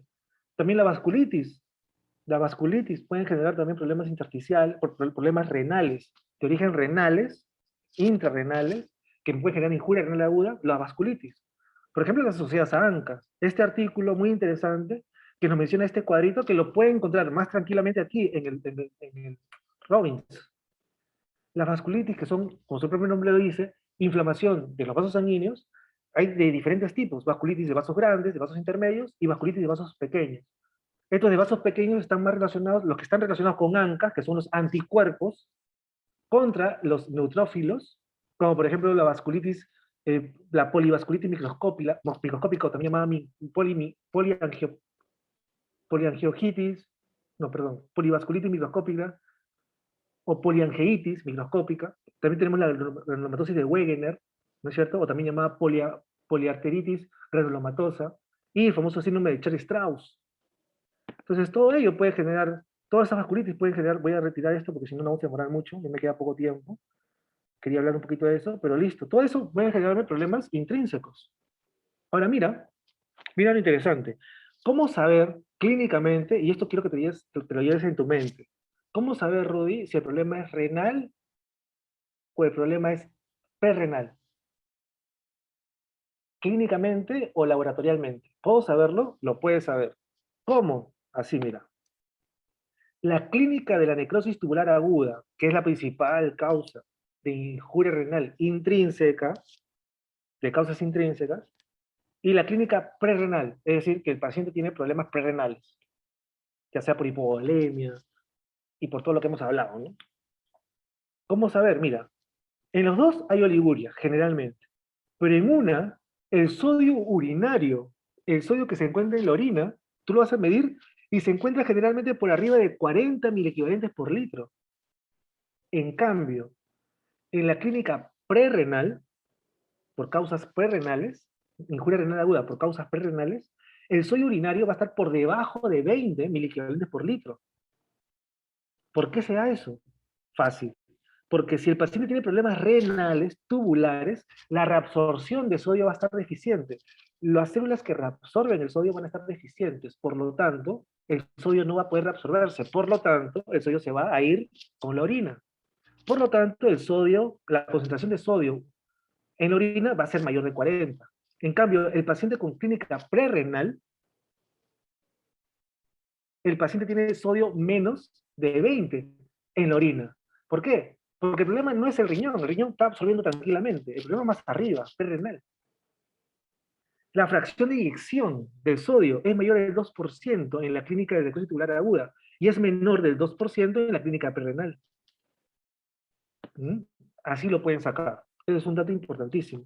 También la vasculitis. La vasculitis puede generar también problemas intersticiales, problemas renales, de origen renales, intrarrenales, que pueden generar injuria renal aguda, la vasculitis. Por ejemplo, las asociadas a ANCA. Este artículo muy interesante que nos menciona este cuadrito, que lo pueden encontrar más tranquilamente aquí en el Robbins. Las vasculitis, que son, como su propio nombre lo dice, inflamación de los vasos sanguíneos, hay de diferentes tipos, vasculitis de vasos grandes, de vasos intermedios y vasculitis de vasos pequeños. Estos de vasos pequeños están más relacionados, los que están relacionados con ANCA, que son los anticuerpos, contra los neutrófilos, como por ejemplo la vasculitis, la polivasculitis microscópica, también llamada poliangioitis, no, perdón, polivasculitis microscópica, o poliangeitis microscópica. También tenemos la granulomatosis de Wegener, ¿no es cierto? O también llamada poliarteritis granulomatosa, y el famoso síndrome de Church-Strauss. Entonces, todo ello puede generar, todas esas vasculitis pueden generar, voy a retirar esto porque si no, no vamos a demorar mucho, ya me queda poco tiempo. Quería hablar un poquito de eso, pero listo. Todo eso puede generarme problemas intrínsecos. Ahora, mira lo interesante. ¿Cómo saber clínicamente, y esto quiero que te lo lleves en tu mente, cómo saber, Rudy, si el problema es renal o el problema es perrenal? ¿Clínicamente o laboratorialmente? ¿Puedo saberlo? Lo puedes saber. ¿Cómo? Así, mira. La clínica de la necrosis tubular aguda, que es la principal causa de injuria renal intrínseca, de causas intrínsecas, y la clínica prerrenal, es decir, que el paciente tiene problemas prerrenales, ya sea por hipovolemia y por todo lo que hemos hablado, ¿no? ¿Cómo saber? Mira, en los dos hay oliguria, generalmente, pero en una, el sodio urinario, el sodio que se encuentra en la orina, tú lo vas a medir y se encuentra generalmente por arriba de 40 milequivalentes por litro. En cambio, en la clínica prerrenal, por causas prerrenales, injuria renal aguda por causas prerrenales, el sodio urinario va a estar por debajo de 20 miliequivalentes por litro. ¿Por qué se da eso? Fácil. Porque si el paciente tiene problemas renales, tubulares, la reabsorción de sodio va a estar deficiente. Las células que reabsorben el sodio van a estar deficientes. Por lo tanto, el sodio no va a poder reabsorberse. Por lo tanto, el sodio se va a ir con la orina. Por lo tanto, el sodio, la concentración de sodio en la orina va a ser mayor de 40. En cambio, el paciente con clínica prerrenal, el paciente tiene sodio menos de 20 en la orina. ¿Por qué? Porque el problema no es el riñón está absorbiendo tranquilamente, el problema más arriba, prerrenal. La fracción de eyección del sodio es mayor del 2% en la clínica de necrosis tubular aguda y es menor del 2% en la clínica prerrenal. ¿Mm? Así lo pueden sacar. Ese es un dato importantísimo.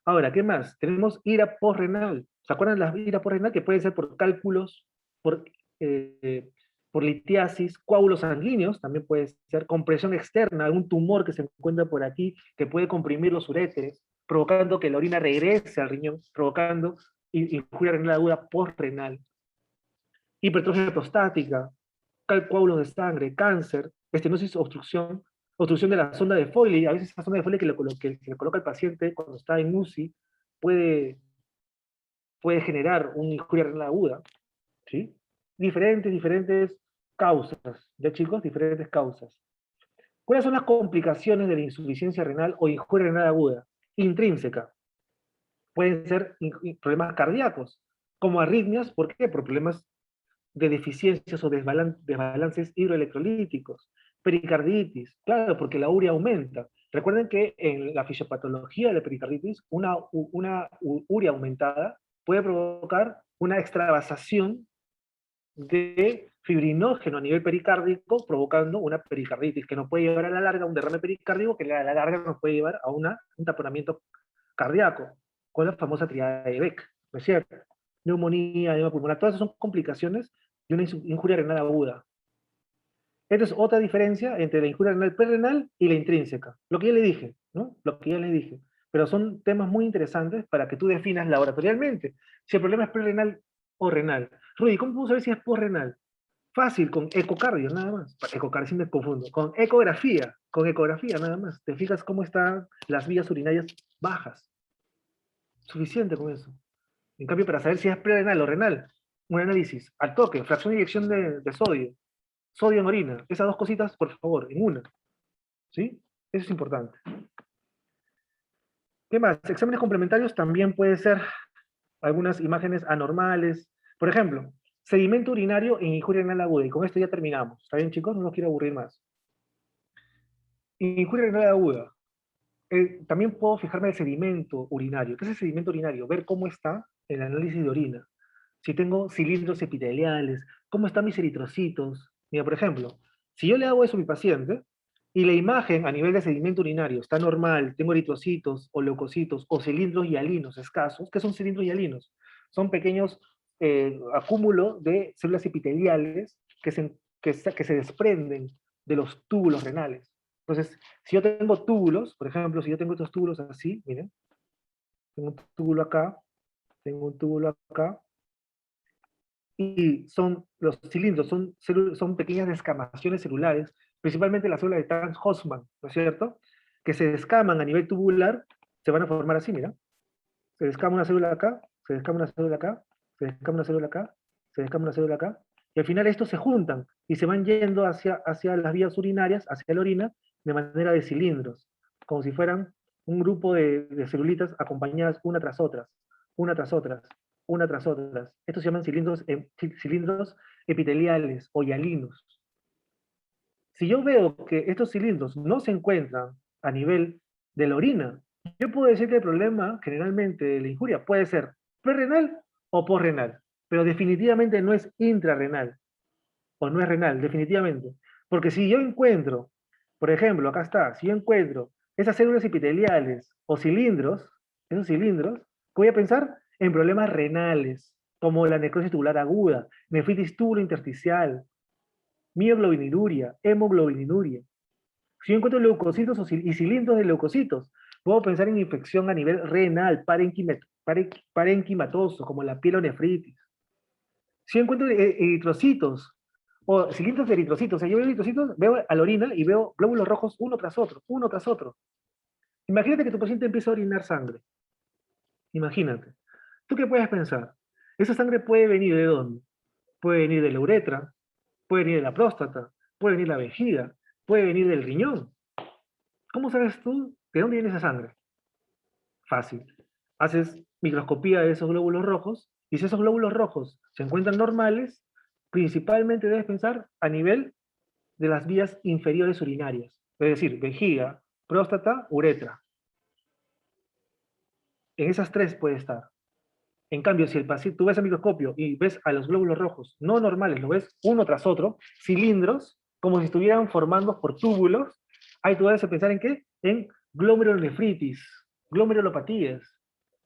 Ahora, ¿qué más? Tenemos ira posrenal. ¿Se acuerdan de la ira posrenal? Que puede ser por cálculos, por, eh, por litiasis, coágulos sanguíneos, también puede ser compresión externa, algún tumor que se encuentra por aquí que puede comprimir los uréteres, provocando que la orina regrese al riñón, provocando injuria renal aguda posrenal. Hipertrofia prostática, coágulos de sangre, cáncer, estenosis, obstrucción de la sonda de Foley. A veces esa sonda de Foley que se le coloca al paciente cuando está en UCI puede, puede generar una injuria renal aguda. ¿Sí? Diferentes causas, ¿ya chicos? Diferentes causas. ¿Cuáles son las complicaciones de la insuficiencia renal o injuria renal aguda? Intrínseca. Pueden ser problemas cardíacos, como arritmias, ¿por qué? Por problemas de deficiencias o desbalances hidroelectrolíticos, pericarditis, claro, porque la urea aumenta. Recuerden que en la fisiopatología de la pericarditis, una urea aumentada puede provocar una extravasación de fibrinógeno a nivel pericárdico, provocando una pericarditis, que nos puede llevar a la larga a un derrame pericárdico, que a la larga nos puede llevar a un taponamiento cardíaco, con la famosa triada de Beck, ¿no es cierto? Neumonía, edema pulmonar, todas esas son complicaciones de una injuria renal aguda. Esta es otra diferencia entre la injuria renal prerrenal y la intrínseca. Lo que ya le dije, ¿no? Lo que ya le dije. Pero son temas muy interesantes para que tú definas laboratorialmente si el problema es prerrenal o renal. Rudy, ¿cómo podemos saber si es posrenal? Fácil, con ecocardio, nada más. Ecocardio, sí me confundo. Con ecografía, nada más. Te fijas cómo están las vías urinarias bajas. Suficiente con eso. En cambio, para saber si es prerrenal o renal, un análisis al toque, fracción de inyección de sodio, sodio en orina, esas dos cositas, por favor, en una. ¿Sí? Eso es importante. ¿Qué más? Exámenes complementarios también puede ser algunas imágenes anormales. Por ejemplo, sedimento urinario en injuria renal aguda. Y con esto ya terminamos. ¿Está bien, chicos? No los quiero aburrir más. Injuria renal aguda. También puedo fijarme en el sedimento urinario. ¿Qué es el sedimento urinario? Ver cómo está el análisis de orina. Si tengo cilindros epiteliales, cómo están mis eritrocitos. Mira, por ejemplo, si yo le hago eso a mi paciente y la imagen a nivel de sedimento urinario está normal, tengo eritrocitos o leucocitos o cilindros hialinos escasos. ¿Qué son cilindros hialinos? Son pequeños acúmulos de células epiteliales que se desprenden de los túbulos renales. Entonces, si yo tengo túbulos, por ejemplo, si yo tengo estos túbulos así, miren, tengo un túbulo acá, tengo un túbulo acá, y son los cilindros, son pequeñas descamaciones celulares, principalmente la célula de Trans-Hofmann, ¿no es cierto? Que se descaman a nivel tubular, se van a formar así, mira. Se descama una célula acá, se descama una célula acá, se descama una célula acá, se descama una célula acá, y al final estos se juntan y se van yendo hacia las vías urinarias, hacia la orina, de manera de cilindros, como si fueran un grupo de celulitas acompañadas una tras otras, una tras otras, una tras otras. Estos se llaman cilindros epiteliales o hialinos. Si yo veo que estos cilindros no se encuentran a nivel de la orina, yo puedo decir que el problema generalmente de la injuria puede ser prerrenal o posrenal, pero definitivamente no es intrarrenal o no es renal, definitivamente. Porque si yo encuentro, por ejemplo, acá está, si yo encuentro esas células epiteliales o cilindros, esos cilindros, ¿qué voy a pensar? En problemas renales, como la necrosis tubular aguda, nefritis tubulointersticial, mioglobininuria, hemoglobininuria. Si yo encuentro leucocitos y cilindros de leucocitos, Puedo pensar en infección a nivel renal, parenquimatoso, como la pielonefritis. Si yo encuentro eritrocitos, o cilindros de eritrocitos, o sea, yo veo eritrocitos, veo a la orina y veo glóbulos rojos uno tras otro, uno tras otro. Imagínate que tu paciente empieza a orinar sangre. Imagínate. ¿Tú qué puedes pensar? Esa sangre puede venir ¿de dónde? Puede venir de la uretra, puede venir de la próstata, puede venir de la vejiga, puede venir del riñón. ¿Cómo sabes tú de dónde viene esa sangre? Fácil. Haces microscopía de esos glóbulos rojos y si esos glóbulos rojos se encuentran normales, principalmente debes pensar a nivel de las vías inferiores urinarias, es decir, vejiga, próstata, uretra. En esas tres puede estar. En cambio, si el paciente, tú ves el microscopio y ves a los glóbulos rojos no normales, lo ves uno tras otro, cilindros, como si estuvieran formados por túbulos, ahí tú debes pensar en qué? En glomerulonefritis, glomerulopatías.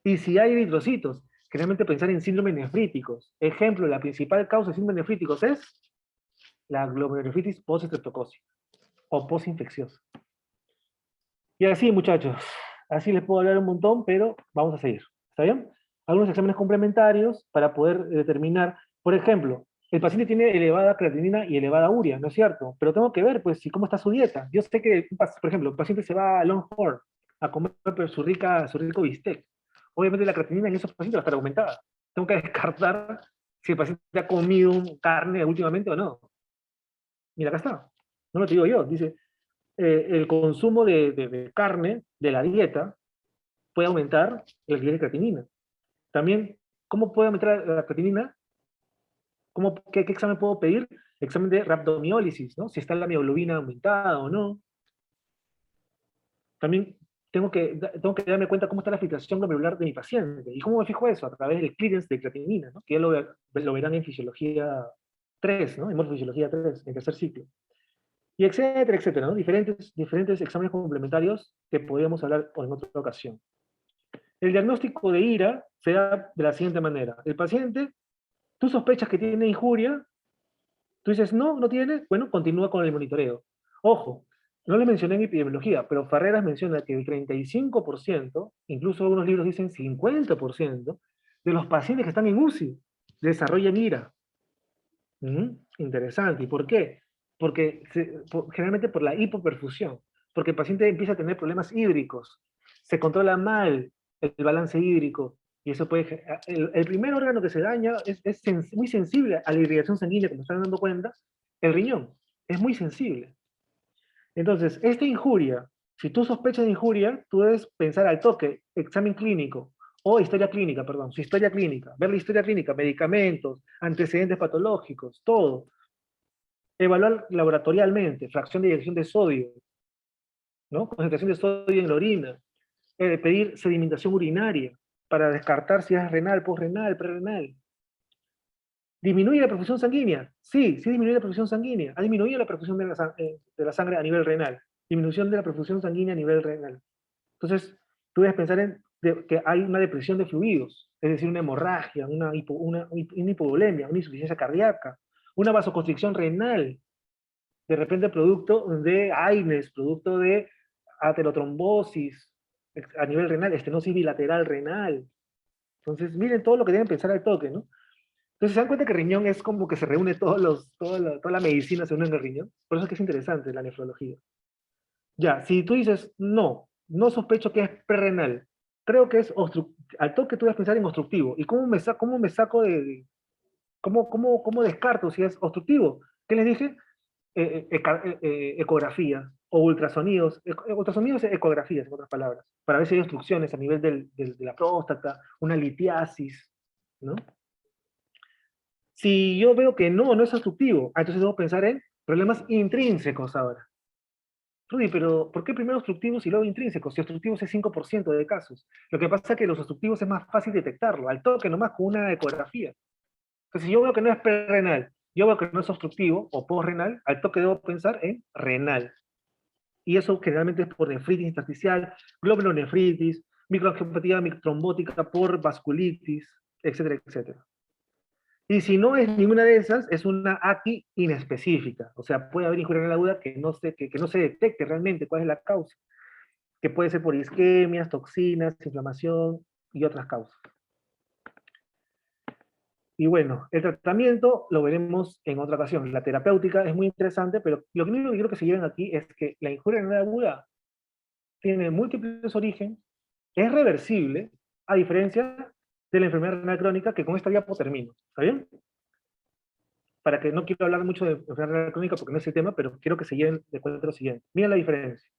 Y si hay eritrocitos, generalmente pensar en síndromes nefríticos. Ejemplo, la principal causa de síndromes nefríticos es la glomerulonefritis postestreptocócica o postinfecciosa. Y así, muchachos, así les puedo hablar un montón, pero vamos a seguir. ¿Está bien? Algunos exámenes complementarios para poder determinar, por ejemplo, el paciente tiene elevada creatinina y elevada urea, ¿no es cierto? Pero tengo que ver, pues, si cómo está su dieta. Yo sé que, por ejemplo, el paciente se va a Longhorn a comer pues, su rico bistec. Obviamente la creatinina en esos pacientes va a estar aumentada. Tengo que descartar si el paciente ha comido carne últimamente o no. Mira, acá está. No lo te digo yo. Dice, el consumo de carne de la dieta puede aumentar el nivel de creatinina. También, ¿cómo puede aumentar la creatinina? ¿Qué examen puedo pedir? Examen de rhabdomiólisis, ¿no? Si está la mioglobina aumentada o no. También tengo que darme cuenta cómo está la filtración glomerular de mi paciente. ¿Y cómo me fijo eso? A través del clearance de creatinina, ¿no? Que ya lo verán en fisiología 3, ¿no? En morfofisiología 3, en tercer ciclo. Y etcétera, etcétera, ¿no? Diferentes exámenes complementarios que podríamos hablar en otra ocasión. El diagnóstico de IRA se da de la siguiente manera. El paciente, tú sospechas que tiene injuria, tú dices, no, no tiene, bueno, continúa con el monitoreo. Ojo, no le mencioné en epidemiología, pero Ferreras menciona que el 35%, incluso algunos libros dicen 50%, de los pacientes que están en UCI desarrollan IRA. Interesante. ¿Y por qué? Porque generalmente por la hipoperfusión, porque el paciente empieza a tener problemas hídricos, se controla mal el balance hídrico, y eso puede... El primer órgano que se daña muy sensible a la irrigación sanguínea, como están dando cuenta, el riñón, es muy sensible. Entonces, esta injuria, si tú sospechas de injuria, tú debes pensar al toque, examen clínico, o historia clínica, perdón, su historia clínica, ver la historia clínica, medicamentos, antecedentes patológicos, todo. Evaluar laboratorialmente, fracción de eyección de sodio, ¿no? Concentración de sodio en la orina, pedir sedimentación urinaria para descartar si es renal, postrenal, prerrenal. ¿Disminuye la perfusión sanguínea? Sí, sí disminuye la perfusión sanguínea. Ha disminuido la perfusión de la sangre a nivel renal. Disminución de la perfusión sanguínea a nivel renal. Entonces, tú debes pensar que hay una depresión de fluidos, es decir, una hemorragia, una hipovolemia, una insuficiencia cardíaca, una vasoconstricción renal, de repente producto de AINES, producto de aterotrombosis a nivel renal, estenosis bilateral renal. Entonces, miren todo lo que deben pensar al toque, ¿no? Entonces, ¿se dan cuenta que el riñón es como que se reúne toda la medicina se une en el riñón? Por eso es que es interesante la nefrología. Ya, si tú dices, no, no sospecho que es prerrenal, creo que es obstructivo, al toque tú debes pensar en obstructivo. ¿Y cómo me saco cómo descarto si es obstructivo? ¿Qué les dije? Ecografía o ultrasonidos, ultrasonidos e ecografías, en otras palabras, para ver si hay obstrucciones a nivel de la próstata, una litiasis, ¿no? Si yo veo que no, no es obstructivo, entonces debo pensar en problemas intrínsecos ahora. Rudy, pero ¿por qué primero obstructivos y luego intrínsecos? Si obstructivos es 5% de casos. Lo que pasa es que los obstructivos es más fácil detectarlo, al toque nomás con una ecografía. Entonces, si yo veo que no es prerrenal, yo veo que no es obstructivo o postrenal, al toque debo pensar en renal. Y eso generalmente es por nefritis intersticial, glomulonefritis, microangiopatía trombótica por vasculitis, etcétera, etcétera. Y si no es ninguna de esas, es una AQI inespecífica. O sea, puede haber injuria renal aguda que no se detecte realmente cuál es la causa. que puede ser por isquemias, toxinas, inflamación y otras causas. Y bueno, el tratamiento lo veremos en otra ocasión. La terapéutica es muy interesante, pero lo único que quiero que se lleven aquí es que la injuria renal aguda tiene múltiples orígenes, es reversible, a diferencia de la enfermedad renal crónica, que con esta diapo termino. ¿Está bien? Para que no quiero hablar mucho de enfermedad renal crónica porque no es el tema, pero quiero que se lleven de cuenta lo siguiente. Miren la diferencia.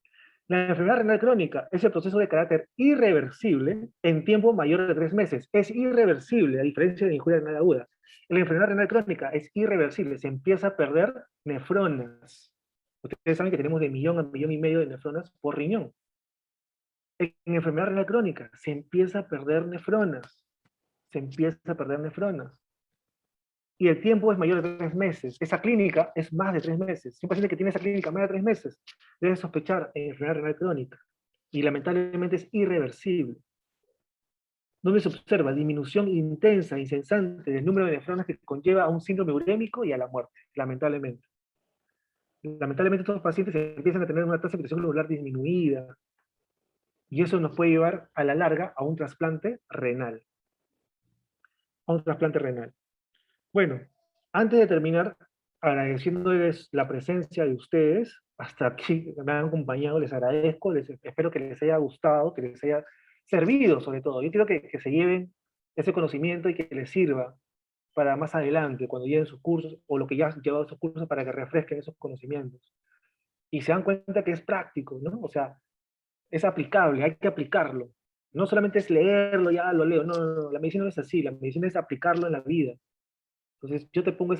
La enfermedad renal crónica es el proceso de carácter irreversible en tiempo mayor de 3 meses. Es irreversible, a diferencia de la injuria renal aguda. La enfermedad renal crónica es irreversible, se empieza a perder nefronas. Ustedes saben que tenemos de 1 a 1,5 millones de nefronas por riñón. En enfermedad renal crónica se empieza a perder nefronas. Se empieza a perder nefronas. Y el tiempo es mayor de 3 meses. Esa clínica es más de 3 meses. Si un paciente que tiene esa clínica más de 3 meses debe sospechar enfermedad renal crónica. Y lamentablemente es irreversible. Donde se observa disminución intensa, incesante del número de nefronas que conlleva a un síndrome urémico y a la muerte, lamentablemente. Lamentablemente estos pacientes empiezan a tener una tasa de presión glomerular disminuida, y eso nos puede llevar a la larga a un trasplante renal. A un trasplante renal. Bueno, antes de terminar, agradeciéndoles la presencia de ustedes, hasta aquí me han acompañado, les agradezco, espero que les haya gustado, que les haya servido sobre todo. Yo quiero que se lleven ese conocimiento y que les sirva para más adelante, cuando lleven sus cursos, o lo que ya han llevado sus cursos, para que refresquen esos conocimientos. Y se dan cuenta que es práctico, ¿no? O sea, es aplicable, hay que aplicarlo. No solamente es leerlo, ya lo leo, no, no, no, la medicina no es así, la medicina es aplicarlo en la vida. Entonces, yo te pongo,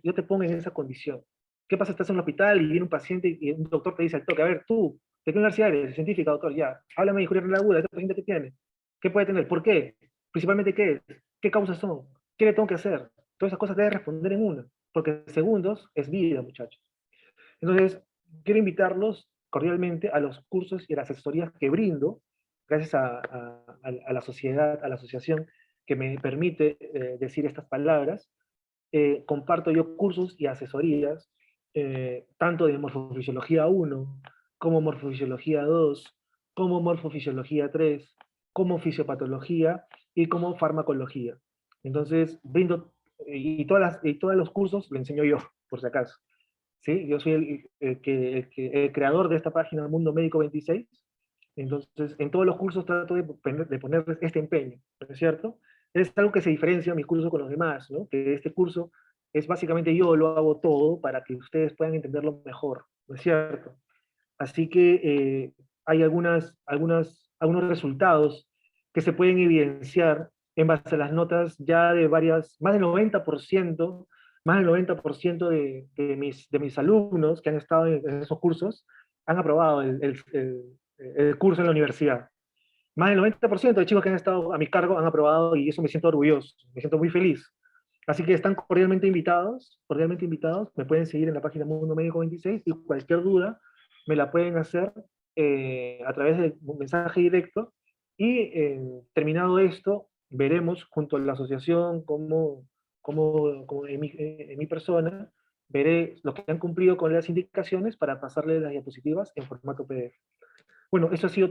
yo te pongo en esa condición. ¿Qué pasa? Estás en un hospital y viene un paciente y un doctor te dice al toque, a ver, tú, ¿de qué universidad eres? Científica, doctor, ya. Háblame de injuria renal aguda, ¿este paciente qué tiene? ¿Qué puede tener? ¿Por qué? Principalmente, ¿qué es? ¿Qué causas son? ¿Qué le tengo que hacer? Todas esas cosas debes responder en una, porque segundos es vida, muchachos. Entonces, quiero invitarlos cordialmente a los cursos y a las asesorías que brindo, gracias a la sociedad, a la asociación que me permite decir estas palabras. Comparto yo cursos y asesorías, tanto de morfofisiología 1, como morfofisiología 2, como morfofisiología 3, como fisiopatología y como farmacología. Entonces, brindo, y todos los cursos lo enseño yo, por si acaso. ¿Sí? Yo soy el creador de esta página Mundo Médico 26, entonces en todos los cursos trato de ponerles este empeño, ¿no es cierto? Es algo que se diferencia mi curso con los demás, ¿no? Que este curso es básicamente yo lo hago todo para que ustedes puedan entenderlo mejor, ¿no es cierto? Así que hay algunos resultados que se pueden evidenciar en base a las notas ya de más del 90%, más del 90% de mis alumnos que han estado en esos cursos han aprobado el curso en la universidad. Más del 90% de chicos que han estado a mi cargo han aprobado, y eso me siento orgulloso, me siento muy feliz. Así que están cordialmente invitados, me pueden seguir en la página Mundo Médico 26 y cualquier duda me la pueden hacer a través de un mensaje directo, y terminado esto, veremos junto a la asociación como en mi persona, veré lo que han cumplido con las indicaciones para pasarle las diapositivas en formato PDF. Bueno, eso ha sido